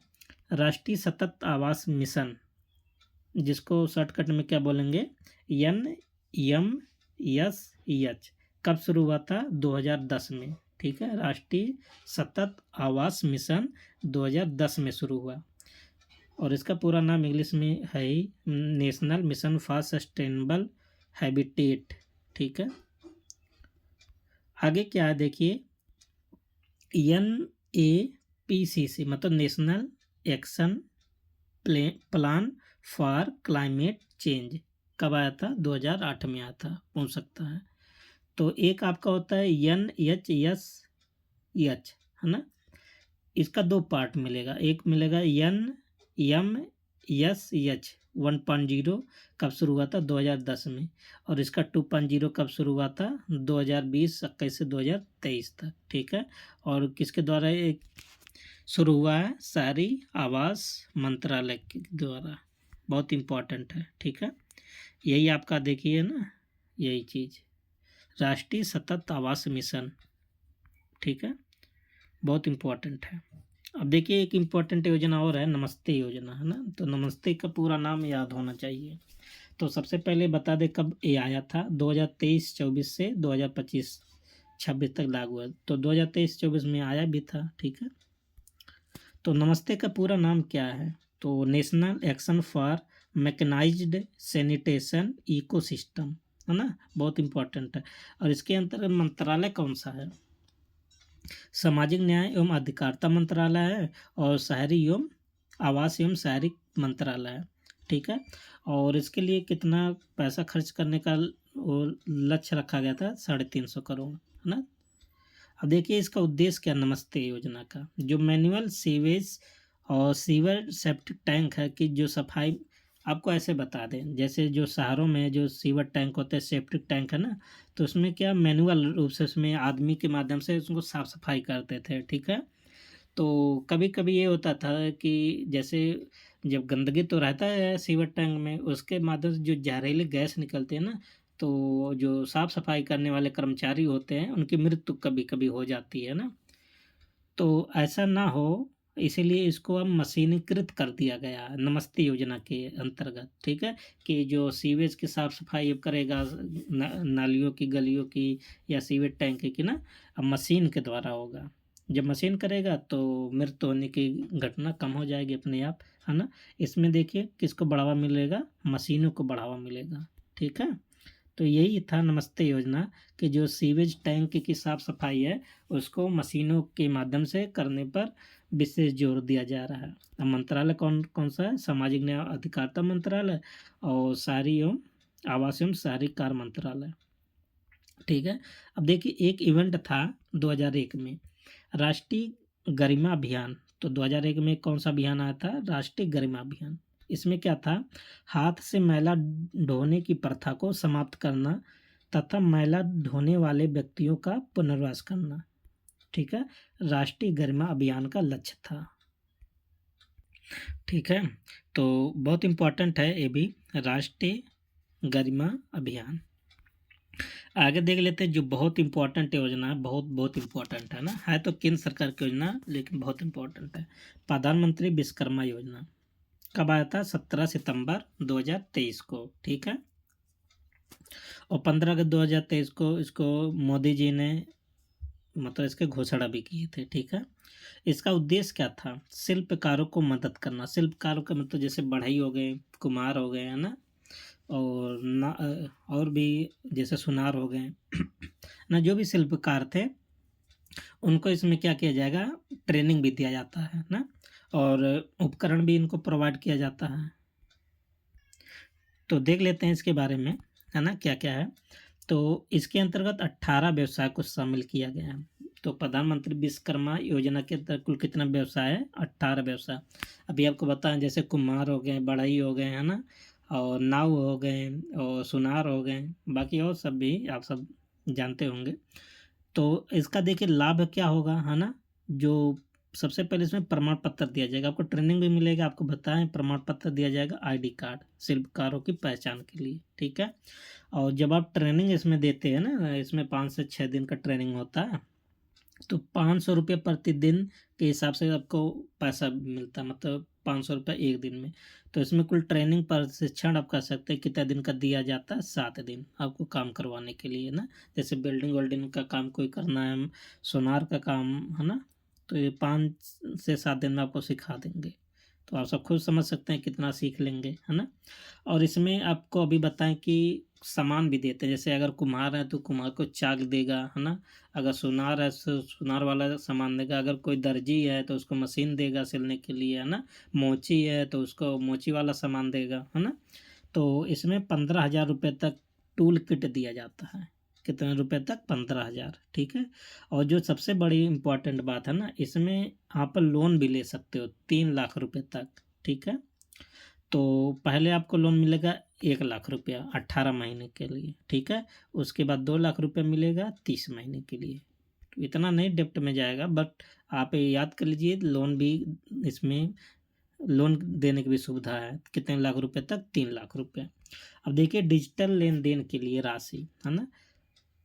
राष्ट्रीय सतत आवास मिशन, जिसको शॉर्टकट में क्या बोलेंगे, NMSH, कब शुरू हुआ था? 2010 में, ठीक है। राष्ट्रीय सतत आवास मिशन 2010 में शुरू हुआ, और इसका पूरा नाम इंग्लिश में है ही national mission for sustainable habitat, ठीक है। आगे क्या है देखिए, NAPCC मतलब national action plan for climate change, कब आया था? 2008 में आया था, पूछ सकता है। तो एक आपका होता है NHSH, है ना। इसका 2 पार्ट मिलेगा, एक मिलेगा NMSH, 1.0 कब शुरू हुआ था? 2010 में। और इसका 2.0 कब शुरू हुआ था? 2020-21 से 2023 तक, ठीक है। और किसके द्वारा ये शुरू हुआ है? शहरी आवास मंत्रालय के द्वारा। बहुत इम्पोर्टेंट है, ठीक है। यही आपका देखिए ना, यही चीज़ राष्ट्रीय सतत आवास मिशन, ठीक है, बहुत इम्पोर्टेंट है। अब देखिए एक इम्पोर्टेंट योजना और है, नमस्ते योजना, है ना। तो नमस्ते का पूरा नाम याद होना चाहिए। तो सबसे पहले बता दें कब ये आया था? 2023-24 से 2025-26 तक लागू है। तो 2023-24 में आया भी था, ठीक है। तो नमस्ते का पूरा नाम क्या है? तो national action for mechanised sanitation ecosystem, है ना, बहुत इम्पोर्टेंट है। और इसके अंतर्गत मंत्रालय कौन सा है? सामाजिक न्याय एवं अधिकारिता मंत्रालय है और शहरी एवं आवास एवं शहरी मंत्रालय है, ठीक है। और इसके लिए कितना पैसा खर्च करने का वो लक्ष्य रखा गया था? 350 करोड़, है ना। अब देखिए इसका उद्देश्य क्या, नमस्ते योजना का? जो मैनुअल सीवेज और सीवर सेप्टिक टैंक है कि जो सफाई, आपको ऐसे बता दें जैसे जो शहरों में जो सीवर टैंक होते हैं, सेप्टिक टैंक है ना, तो उसमें क्या मैनुअल रूप से उसमें आदमी के माध्यम से उसको साफ सफाई करते थे, ठीक है। तो कभी कभी ये होता था कि जैसे जब गंदगी तो रहता है सीवर टैंक में, उसके माध्यम से जो जहरीले गैस निकलते हैं ना, तो जो साफ सफाई करने वाले कर्मचारी होते हैं उनकी मृत्यु कभी कभी हो जाती है ना। तो ऐसा ना हो, इसीलिए इसको अब मशीनीकृत कर दिया गया है नमस्ते योजना के अंतर्गत, ठीक है। कि जो सीवेज की साफ सफाई अब करेगा, नालियों की, गलियों की या सीवेज टैंक की ना, अब मशीन के द्वारा होगा। जब मशीन करेगा तो मृत्यु होने की घटना कम हो जाएगी अपने आप, है ना। इसमें देखिए किसको बढ़ावा मिलेगा? मशीनों को बढ़ावा मिलेगा, ठीक है। तो यही था नमस्ते योजना कि जो सीवेज टैंक की साफ सफाई है उसको मशीनों के माध्यम से करने पर विशेष जोर दिया जा रहा है। अब मंत्रालय कौन कौन सा है? सामाजिक न्याय और अधिकारिता मंत्रालय और शहरी एवं आवास एवं शहरी कार्य मंत्रालय, ठीक है। अब देखिए एक इवेंट था 2001 में, राष्ट्रीय गरिमा अभियान। तो 2001 में कौन सा अभियान आया था? राष्ट्रीय गरिमा अभियान। इसमें क्या था? हाथ से मैला ढोने की प्रथा को समाप्त करना तथा मैला ढोने वाले व्यक्तियों का पुनर्वास करना, ठीक है, राष्ट्रीय गरिमा अभियान का लक्ष्य था, ठीक है। तो बहुत इम्पोर्टेंट है ये भी, राष्ट्रीय गरिमा अभियान। आगे देख लेते हैं जो बहुत इम्पोर्टेंट योजना है, बहुत बहुत इम्पोर्टेंट है ना, है तो केंद्र सरकार की योजना लेकिन बहुत इम्पोर्टेंट है। प्रधानमंत्री विश्वकर्मा योजना कब आया था? 17 सितंबर 2023 को, ठीक है। और 15 अगस्त 2023 को इसको मोदी जी ने मतलब इसके घोषणा भी किए थे, ठीक है। इसका उद्देश्य क्या था? शिल्पकारों को मदद करना। शिल्पकारों का मतलब जैसे बढ़ई हो गए, कुम्हार हो गए, है ना, और ना और भी जैसे सुनार हो गए ना, जो भी शिल्पकार थे उनको इसमें क्या किया जाएगा? ट्रेनिंग भी दिया जाता है ना, और उपकरण भी इनको प्रोवाइड किया जाता है। तो देख लेते हैं इसके बारे में, है ना, क्या क्या है। तो इसके अंतर्गत 18 व्यवसाय को शामिल किया गया है। तो प्रधानमंत्री विश्वकर्मा योजना के अंतर्गत कुल कितना व्यवसाय है? 18 व्यवसाय। अभी आपको बताएं जैसे कुम्हार हो गए, बढ़ई हो गए, है ना, और नाव हो गए और सुनार हो गए, बाकी और सब भी आप सब जानते होंगे। तो इसका देखिए लाभ क्या होगा, है ना। जो सबसे पहले इसमें प्रमाण पत्र दिया जाएगा, आपको ट्रेनिंग भी मिलेगा, आपको बताएं प्रमाण पत्र दिया जाएगा, आईडी कार्ड शिल्पकारों की पहचान के लिए, ठीक है। और जब आप ट्रेनिंग इसमें देते हैं ना, इसमें 5 से 6 दिन का ट्रेनिंग होता है, तो 500 रुपये प्रतिदिन के हिसाब से आपको पैसा मिलता है, मतलब 500 रुपये एक दिन में। तो इसमें कुल ट्रेनिंग प्रशिक्षण आप कर सकते हैं कितने दिन का दिया जाता है? 7 दिन आपको काम करवाने के लिए ना। जैसे बिल्डिंग वेल्डिंग का काम कोई करना है, सोनार का काम, है ना, तो ये 5 से 7 दिन में आपको सिखा देंगे। तो आप सब खुद समझ सकते हैं कितना सीख लेंगे, है ना। और इसमें आपको अभी बताएं कि सामान भी देते हैं, जैसे अगर कुम्हार है तो कुम्हार को चाक देगा, है ना। अगर सुनार है तो सुनार वाला सामान देगा, अगर कोई दर्जी है तो उसको मशीन देगा सिलने के लिए, है ना। मोची है तो उसको मोची वाला सामान देगा, है ना। तो इसमें 15,000 रुपये तक टूल किट दिया जाता है। कितने रुपए तक? 15,000, ठीक है। और जो सबसे बड़ी इम्पोर्टेंट बात है ना, इसमें आप लोन भी ले सकते हो 3 लाख रुपए तक, ठीक है। तो पहले आपको लोन मिलेगा 1 लाख रुपया 18 महीने के लिए, ठीक है। उसके बाद 2 लाख रुपया मिलेगा 30 महीने के लिए। तो इतना नहीं डेप्ट में जाएगा, बट आप ये याद कर लीजिए, लोन भी इसमें लोन देने की भी सुविधा है। कितने लाख रुपए तक? 3 लाख रुपए। अब देखिए डिजिटल लेन देन के लिए राशि, है ना,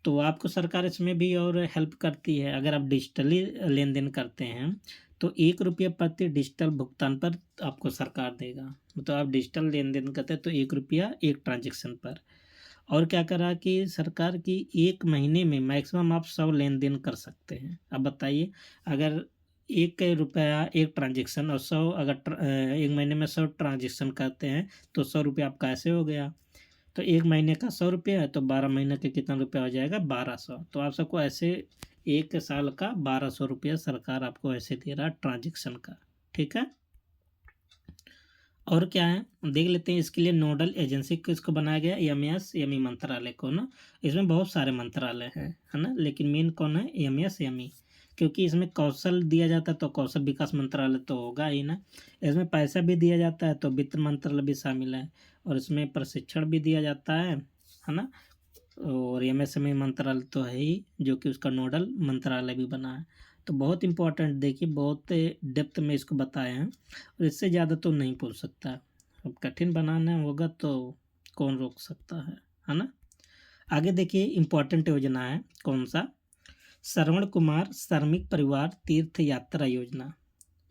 तो आपको सरकार इसमें भी और हेल्प करती है। अगर आप डिजिटली लेन देन करते हैं तो 1 रुपया प्रति डिजिटल भुगतान पर आपको सरकार देगा। मतलब आप डिजिटल लेन देन करते हैं तो 1 रुपया एक ट्रांजेक्शन पर। और क्या करा कि सरकार की 1 महीने में मैक्सिमम आप 100 लेन देन कर सकते हैं। अब बताइए, अगर 1 रुपया एक ट्रांजेक्शन और 100, अगर 1 महीने में 100 ट्रांजेक्शन करते हैं तो 100 रुपया आपका ऐसे हो गया। तो 1 महीने का 100 रुपया है तो 12 महीने का कितना रुपया हो जाएगा? 1200। तो आप सबको ऐसे 1 साल का 1200 रुपया सरकार आपको ऐसे दे रहा है ट्रांजेक्शन का, ठीक है। और क्या है देख लेते हैं। इसके लिए नोडल एजेंसी किसको बनाया गया? एमएसएमई मंत्रालय को ना। इसमें बहुत सारे मंत्रालय हैं, है ना, लेकिन मेन कौन है? एमएसएमई। क्योंकि इसमें कौशल दिया जाता है तो कौशल विकास मंत्रालय तो होगा ही ना। इसमें पैसा भी दिया जाता है तो वित्त मंत्रालय भी शामिल है। और इसमें प्रशिक्षण भी दिया जाता है ना। और एमएसएमई मंत्रालय तो है ही, जो कि उसका नोडल मंत्रालय भी बना है। तो बहुत इंपॉर्टेंट, देखिए बहुत डेप्थ में इसको बताए हैं और इससे ज़्यादा तो नहीं पूछ सकता। अब कठिन बनाना होगा तो कौन रोक सकता है ना। आगे देखिए इम्पोर्टेंट योजना है कौन सा? श्रवण कुमार श्रमिक परिवार तीर्थ यात्रा योजना,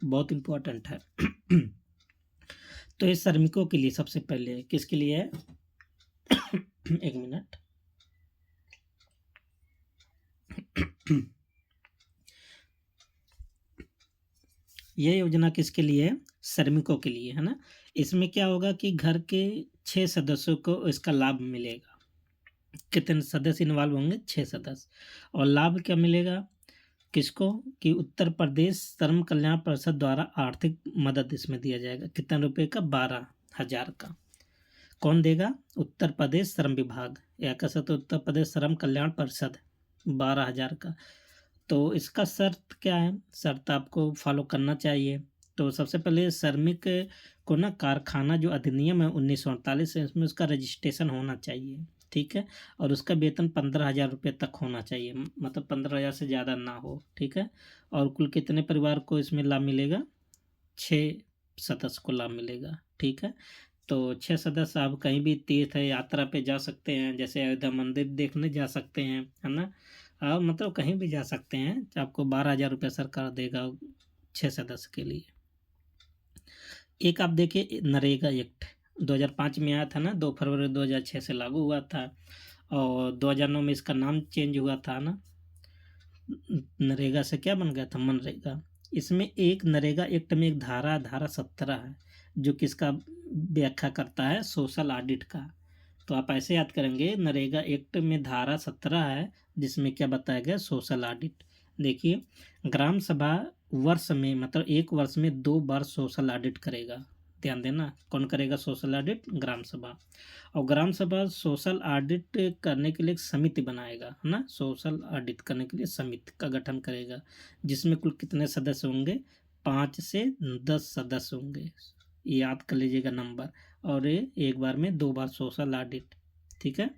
बहुत इम्पोर्टेंट है। तो ये श्रमिकों के लिए सबसे पहले है। किसके लिए है? एक मिनट। ये योजना किसके लिए है? श्रमिकों के लिए, है ना। इसमें क्या होगा कि घर के 6 सदस्यों को इसका लाभ मिलेगा। कितने सदस्य इन्वॉल्व होंगे? 6 सदस्य। और लाभ क्या मिलेगा किसको? कि उत्तर प्रदेश श्रम कल्याण परिषद द्वारा आर्थिक मदद इसमें दिया जाएगा। कितने रुपए का? 12,000 का। कौन देगा? उत्तर प्रदेश श्रम विभाग, या कह सकते उत्तर प्रदेश श्रम कल्याण परिषद, 12,000 का। तो इसका शर्त क्या है? शर्त आपको फॉलो करना चाहिए। तो सबसे पहले श्रमिक को ना कारखाना जो अधिनियम है 1948 है, इसमें उसका रजिस्ट्रेशन होना चाहिए, ठीक है। और उसका वेतन 15,000 रुपये तक होना चाहिए, मतलब 15,000 से ज़्यादा ना हो, ठीक है। और कुल कितने परिवार को इसमें लाभ मिलेगा? 6 सदस्य को लाभ मिलेगा, ठीक है। तो 6 सदस्य आप कहीं भी तीर्थ यात्रा पे जा सकते हैं, जैसे अयोध्या मंदिर देखने जा सकते हैं, है ना। मतलब कहीं भी जा सकते हैं। आपको 12,000 रुपये सरकार देगा 6 सदस्य के लिए। एक आप देखिए नरेगा एक्ट 2005 में आया था ना, 2 फरवरी 2006 से लागू हुआ था। और 2009 में इसका नाम चेंज हुआ था ना, नरेगा से क्या बन गया था? मनरेगा। इसमें एक नरेगा एक्ट में एक धारा 17 है, जो किसका व्याख्या करता है? सोशल ऑडिट का। तो आप ऐसे याद करेंगे, नरेगा एक्ट में धारा 17 है जिसमें क्या बताया गया? Social audit. देखिए ग्राम सभा वर्ष में, मतलब 1 वर्ष में 2 बार सोशल ऑडिट करेगा। ध्यान देना, कौन करेगा सोशल ऑडिट? ग्राम सभा। और ग्राम सभा सोशल ऑडिट करने के लिए एक समिति बनाएगा, है ना। सोशल ऑडिट करने के लिए समिति का गठन करेगा, जिसमें कुल कितने सदस्य होंगे? 5 से 10 सदस्य होंगे। याद कर लीजिएगा नंबर। और ये एक बार में 2 बार सोशल ऑडिट, ठीक है।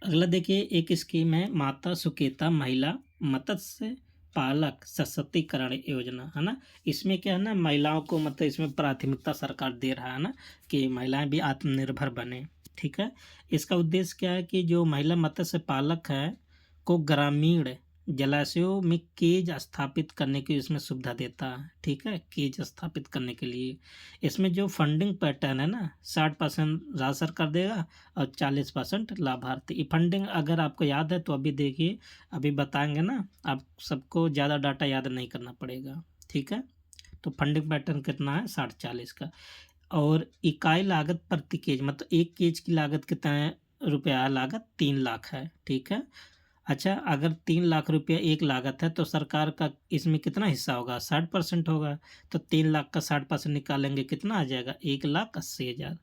अगला देखिए एक स्कीम है माता सुकेता महिला मत्स्य पालक सशक्तिकरण योजना, है ना। इसमें क्या है ना, महिलाओं को मतलब इसमें प्राथमिकता सरकार दे रहा है ना, कि महिलाएं भी आत्मनिर्भर बने, ठीक है। इसका उद्देश्य क्या है कि जो महिला मत्स्य पालक है को ग्रामीण जलाशयों में केज स्थापित करने की इसमें सुविधा देता है, ठीक है। केज स्थापित करने के लिए इसमें जो फंडिंग पैटर्न है ना, 60% राज्य सरकार देगा और 40% लाभार्थी। ये फंडिंग अगर आपको याद है तो अभी देखिए, अभी बताएंगे ना, आप सबको ज़्यादा डाटा याद नहीं करना पड़ेगा, ठीक है। तो फंडिंग पैटर्न कितना है? 60-40 का। और इकाई लागत प्रति केज, मतलब एक केज की लागत कितना है? रुपया लागत 3 लाख है, ठीक है। अच्छा, अगर 3 लाख रुपया एक लागत है तो सरकार का इसमें कितना हिस्सा होगा? 60% होगा। तो 3 लाख का 60% निकालेंगे, कितना आ जाएगा? 1,80,000,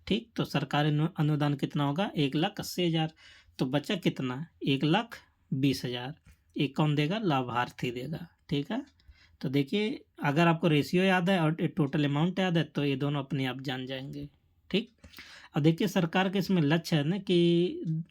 ठीक। तो सरकारी अनुदान कितना होगा? 1,80,000। तो बचा कितना? 1,20,000। ये कौन देगा? लाभार्थी देगा, ठीक है। तो देखिए अगर आपको रेशियो याद है और टोटल अमाउंट याद है तो ये दोनों अपने आप जान जाएंगे। ठीक। अब देखिए सरकार के इसमें लक्ष्य है ना कि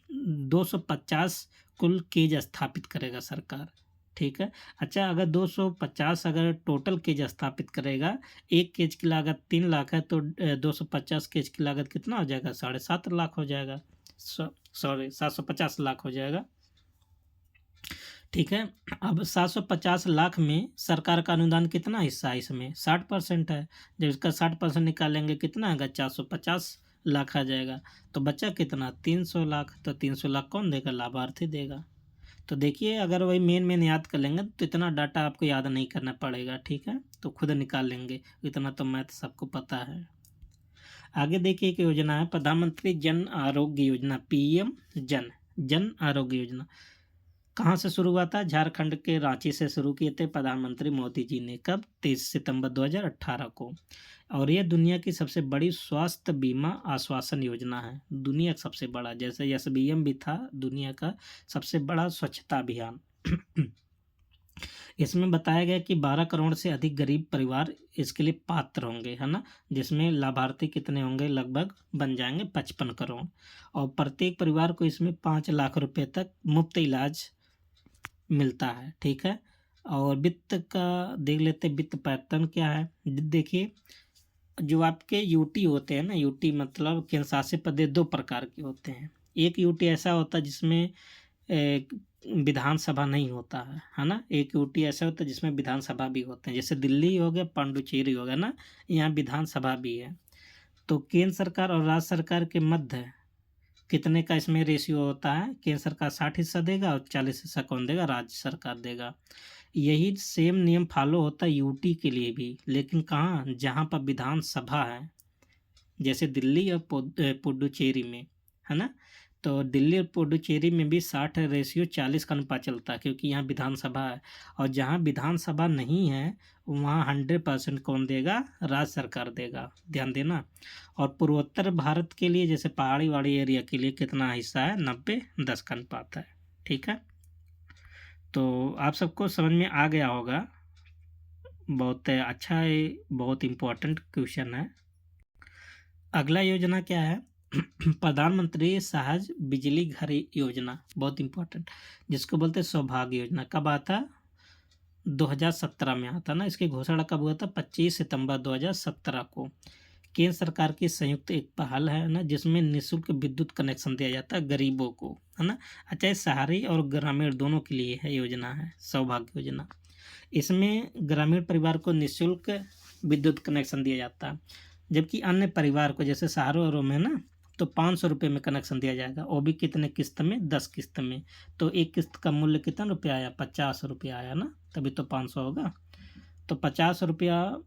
250 कुल केज स्थापित करेगा सरकार। ठीक है। अच्छा अगर 250 अगर टोटल केज स्थापित करेगा, एक केज की लागत 3 लाख है तो 250 केज की लागत कितना हो जाएगा, 7.5 लाख हो जाएगा। सॉरी 750 लाख हो जाएगा। ठीक है। अब 750 लाख में सरकार का अनुदान कितना हिस्सा है, इसमें 60% है। जब इसका 60% निकालेंगे कितना आएगा, 450 लाख आ जाएगा। तो बचा कितना, 300 लाख। तो 300 लाख कौन देगा, लाभार्थी देगा। तो देखिए अगर वही मेन याद कर लेंगे तो इतना डाटा आपको याद नहीं करना पड़ेगा। ठीक है, तो खुद निकाल लेंगे, इतना तो मैथ सबको पता है। आगे देखिए एक योजना है प्रधानमंत्री जन आरोग्य योजना, पीएम जन आरोग्य योजना। कहाँ से शुरू हुआ था, झारखंड के रांची से शुरू किए थे प्रधानमंत्री मोदी जी ने। कब, 23 सितंबर 2018 को। और यह दुनिया की सबसे बड़ी स्वास्थ्य बीमा आश्वासन योजना है, दुनिया का सबसे बड़ा। जैसे एसबीएम भी था दुनिया का सबसे बड़ा स्वच्छता अभियान। इसमें बताया गया कि 12 करोड़ से अधिक गरीब परिवार इसके लिए पात्र होंगे, है ना। जिसमें लाभार्थी कितने होंगे, लगभग बन जाएंगे 55 करोड़। और प्रत्येक परिवार को इसमें 5 लाख रुपए तक मुफ्त इलाज मिलता है। ठीक है। और वित्त का देख लेते, वित्त पैटर्न क्या है। देखिए जो आपके यूटी होते हैं ना, यूटी मतलब केंद्र शासित प्रदेश 2 प्रकार के होते हैं। एक यूटी ऐसा होता है जिसमें विधानसभा नहीं होता है ना। एक यूटी ऐसा होता है जिसमें विधानसभा भी होते हैं, जैसे दिल्ली हो गया, पांडुचेरी हो गया ना, यहाँ विधानसभा भी है। तो केंद्र सरकार और राज्य सरकार के मध्य कितने का इसमें रेशियो होता है, केंद्र सरकार 60 हिस्सा देगा और 40 हिस्सा कौन देगा, राज्य सरकार देगा। यही सेम नियम फॉलो होता है यूटी के लिए भी, लेकिन कहाँ, जहाँ पर विधानसभा है, जैसे दिल्ली और पुडुचेरी में, है ना। तो दिल्ली और पुडुचेरी में भी 60:40 का अनुपात चलता है, क्योंकि यहाँ विधानसभा है। और जहाँ विधानसभा नहीं है वहाँ 100% कौन देगा, राज्य सरकार देगा, ध्यान देना। और पूर्वोत्तर भारत के लिए, जैसे पहाड़ी वाड़ी एरिया के लिए कितना हिस्सा है, 90:10 का अनुपात है। ठीक है। तो आप सबको समझ में आ गया होगा, बहुत अच्छा है, बहुत इम्पोर्टेंट क्वेश्चन है। अगला योजना क्या है, प्रधानमंत्री सहज बिजली घर योजना, बहुत इम्पोर्टेंट, जिसको बोलते हैं सौभाग्य योजना। कब आता, 2017 में आता ना। इसकी घोषणा कब हुआ था, 25 सितंबर 2017 को। केंद्र सरकार की संयुक्त एक पहल है ना, जिसमें निःशुल्क विद्युत कनेक्शन दिया जाता है गरीबों को, है ना। अच्छा ये शहरी और ग्रामीण दोनों के लिए है योजना है सौभाग्य योजना। इसमें ग्रामीण परिवार को निःशुल्क विद्युत कनेक्शन दिया जाता है, जबकि अन्य परिवार को, जैसे शहरों में ना, तो 500 रुपये में कनेक्शन दिया जाएगा, वो भी कितने किस्त में, 10 किस्त में। तो एक किस्त का मूल्य कितना रुपया आया, 50 रुपया आया ना, तभी तो 500 होगा। तो 50 रुपया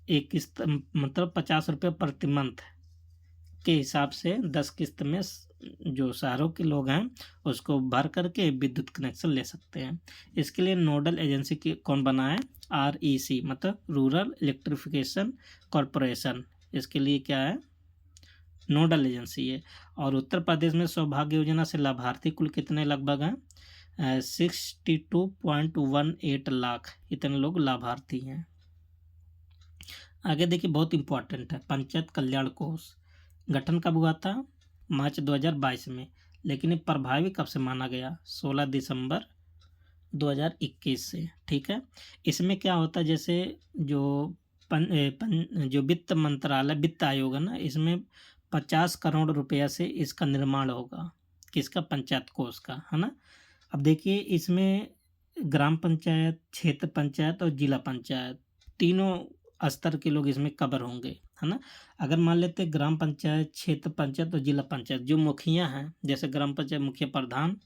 एक किस्त, मतलब 50 रुपये प्रति मंथ के हिसाब से 10 किस्त में जो शहरों के लोग हैं उसको भर करके विद्युत कनेक्शन ले सकते हैं। इसके लिए नोडल एजेंसी की कौन बना है, REC, मतलब रूरल इलेक्ट्रिफिकेशन कॉरपोरेशन, इसके लिए क्या है, नोडल एजेंसी है। और उत्तर प्रदेश में सौभाग्य योजना से लाभार्थी कुल कितने लगभग हैं, 62.18 लाख, इतने लोग लाभार्थी हैं। आगे देखिए बहुत इंपॉर्टेंट है, पंचायत कल्याण कोष गठन कब हुआ था, मार्च 2022 में। लेकिन ये प्रभावी कब से माना गया, 16 दिसंबर 2021 से। ठीक है। इसमें क्या होता है, जैसे जो जो वित्त मंत्रालय, वित्त आयोग है ना, इसमें 50 करोड़ रुपया से इसका निर्माण होगा, किसका, पंचायत कोष का, है ना। अब देखिए इसमें ग्राम पंचायत, क्षेत्र पंचायत और जिला पंचायत, तीनों स्तर के लोग इसमें कवर होंगे, है ना। अगर मान लेते ग्राम पंचायत, क्षेत्र पंचायत और जिला पंचायत, जो मुखिया हैं, जैसे ग्राम पंचायत मुखिया प्रधान,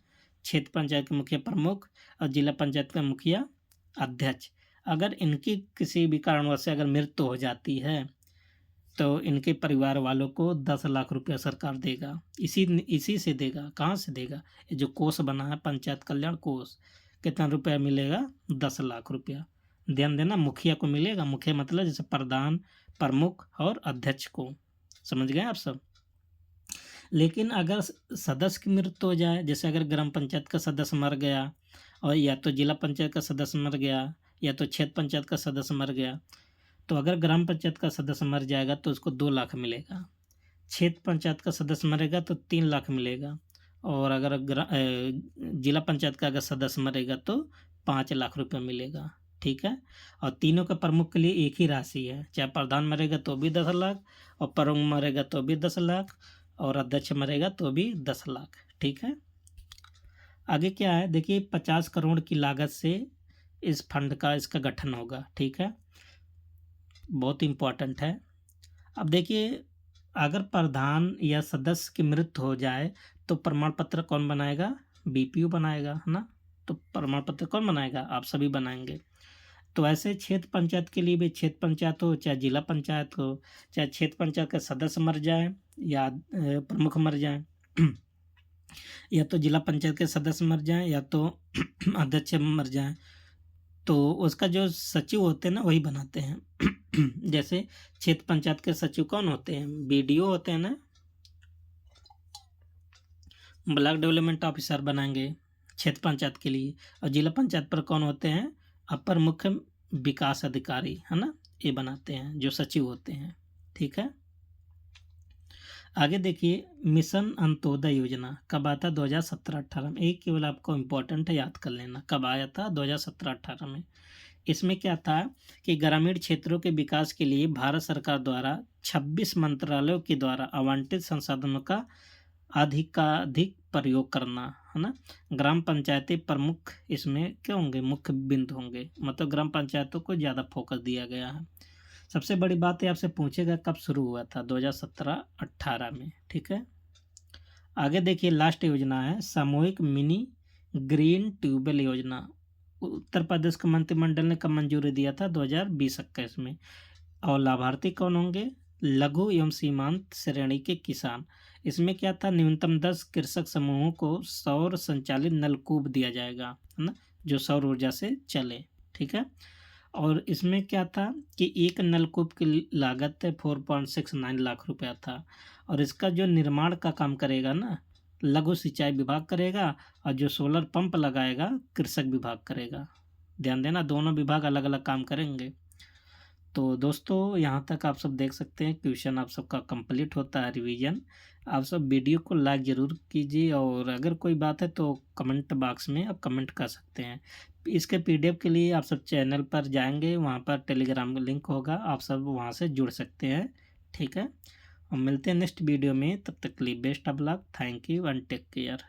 क्षेत्र पंचायत के मुखिया प्रमुख और जिला पंचायत का मुखिया अध्यक्ष, अगर इनकी किसी भी कारणवश से अगर मृत्यु हो जाती है तो इनके परिवार वालों को 10 लाख रुपया सरकार देगा। इसी से देगा, कहाँ से देगा, ये जो कोष बना है पंचायत कल्याण कोष, कितना रुपया मिलेगा, 10 लाख रुपया। ध्यान देना, मुखिया को मिलेगा, मुखिया मतलब जैसे प्रधान, प्रमुख और अध्यक्ष को, समझ गए आप सब। लेकिन अगर सदस्य की मृत्यु हो जाए, जैसे अगर ग्राम पंचायत का सदस्य मर गया और या तो जिला पंचायत का सदस्य मर गया या तो क्षेत्र पंचायत का सदस्य मर गया, तो अगर ग्राम पंचायत का सदस्य मर जाएगा तो उसको 2 लाख मिलेगा। क्षेत्र पंचायत का सदस्य मरेगा तो 3 लाख मिलेगा, और अगर जिला पंचायत का अगर सदस्य मरेगा तो 5 लाख रुपए मिलेगा। ठीक है, और तीनों के प्रमुख के लिए एक ही राशि है, चाहे प्रधान मरेगा तो भी 10 लाख, और प्रमुख मरेगा तो भी 10 लाख, और अध्यक्ष मरेगा तो भी 10 लाख। ठीक है, आगे क्या है देखिए, 50 करोड़ की लागत से इस फंड का इसका गठन होगा। ठीक है, बहुत इम्पोर्टेंट है। अब देखिए, अगर प्रधान या सदस्य की मृत्यु हो जाए तो प्रमाण पत्र कौन बनाएगा? बीपीओ बनाएगा, है ना। तो प्रमाण पत्र कौन बनाएगा? आप सभी बनाएंगे। तो ऐसे क्षेत्र पंचायत के लिए भी, क्षेत्र पंचायत हो चाहे जिला पंचायत हो, चाहे क्षेत्र पंचायत के सदस्य मर जाए या प्रमुख मर जाए या तो जिला पंचायत के सदस्य मर जाए या तो अध्यक्ष मर जाए, तो उसका जो सचिव होते हैं ना वही बनाते हैं। जैसे क्षेत्र पंचायत के सचिव कौन होते हैं? बीडीओ होते हैं ना, ब्लॉक डेवलपमेंट ऑफिसर बनाएंगे क्षेत्र पंचायत के लिए। और जिला पंचायत पर कौन होते हैं? अपर मुख्य विकास अधिकारी, है ना, ये बनाते हैं जो सचिव होते हैं। ठीक है, आगे देखिए, मिशन अंत्योदय योजना कब आया था? 2017-18 में। एक केवल आपको इम्पोर्टेंट है, याद कर लेना कब आया था, 2017-18 में। इसमें क्या था कि ग्रामीण क्षेत्रों के विकास के लिए भारत सरकार द्वारा 26 मंत्रालयों के द्वारा आवंटित संसाधनों का अधिकाधिक प्रयोग करना, है ना। ग्राम पंचायतें प्रमुख इसमें क्या होंगे? मुख्य बिंदु होंगे, मतलब ग्राम पंचायतों को ज़्यादा फोकस दिया गया है। सबसे बड़ी बात है, आपसे पूछेगा कब शुरू हुआ था? 2017-18 में। ठीक है, आगे देखिए, लास्ट योजना है सामूहिक मिनी ग्रीन ट्यूबवेल योजना। उत्तर प्रदेश के मंत्रिमंडल ने कब मंजूरी दिया था? 2020-21 में। और लाभार्थी कौन होंगे? लघु एवं सीमांत श्रेणी के किसान। इसमें क्या था? न्यूनतम 10 कृषक समूहों को सौर संचालित नलकूप दिया जाएगा, है ना, जो सौर ऊर्जा से चले। ठीक है, और इसमें क्या था कि एक नलकूप की लागत 4.69 लाख रुपया था, और इसका जो निर्माण का काम करेगा ना, लघु सिंचाई विभाग करेगा, और जो सोलर पंप लगाएगा कृषक विभाग करेगा। ध्यान देना, दोनों विभाग अलग अलग काम करेंगे। तो दोस्तों, यहाँ तक आप सब देख सकते हैं, क्वेश्चन आप सबका कंप्लीट होता है, रिवीजन। आप सब वीडियो को लाइक ज़रूर कीजिए, और अगर कोई बात है तो कमेंट बॉक्स में आप कमेंट कर सकते हैं। इसके पीडीएफ के लिए आप सब चैनल पर जाएंगे, वहाँ पर टेलीग्राम लिंक होगा, आप सब वहाँ से जुड़ सकते हैं। ठीक है, और मिलते हैं नेक्स्ट वीडियो में, तब तक के लिए best of luck, thank you and take care.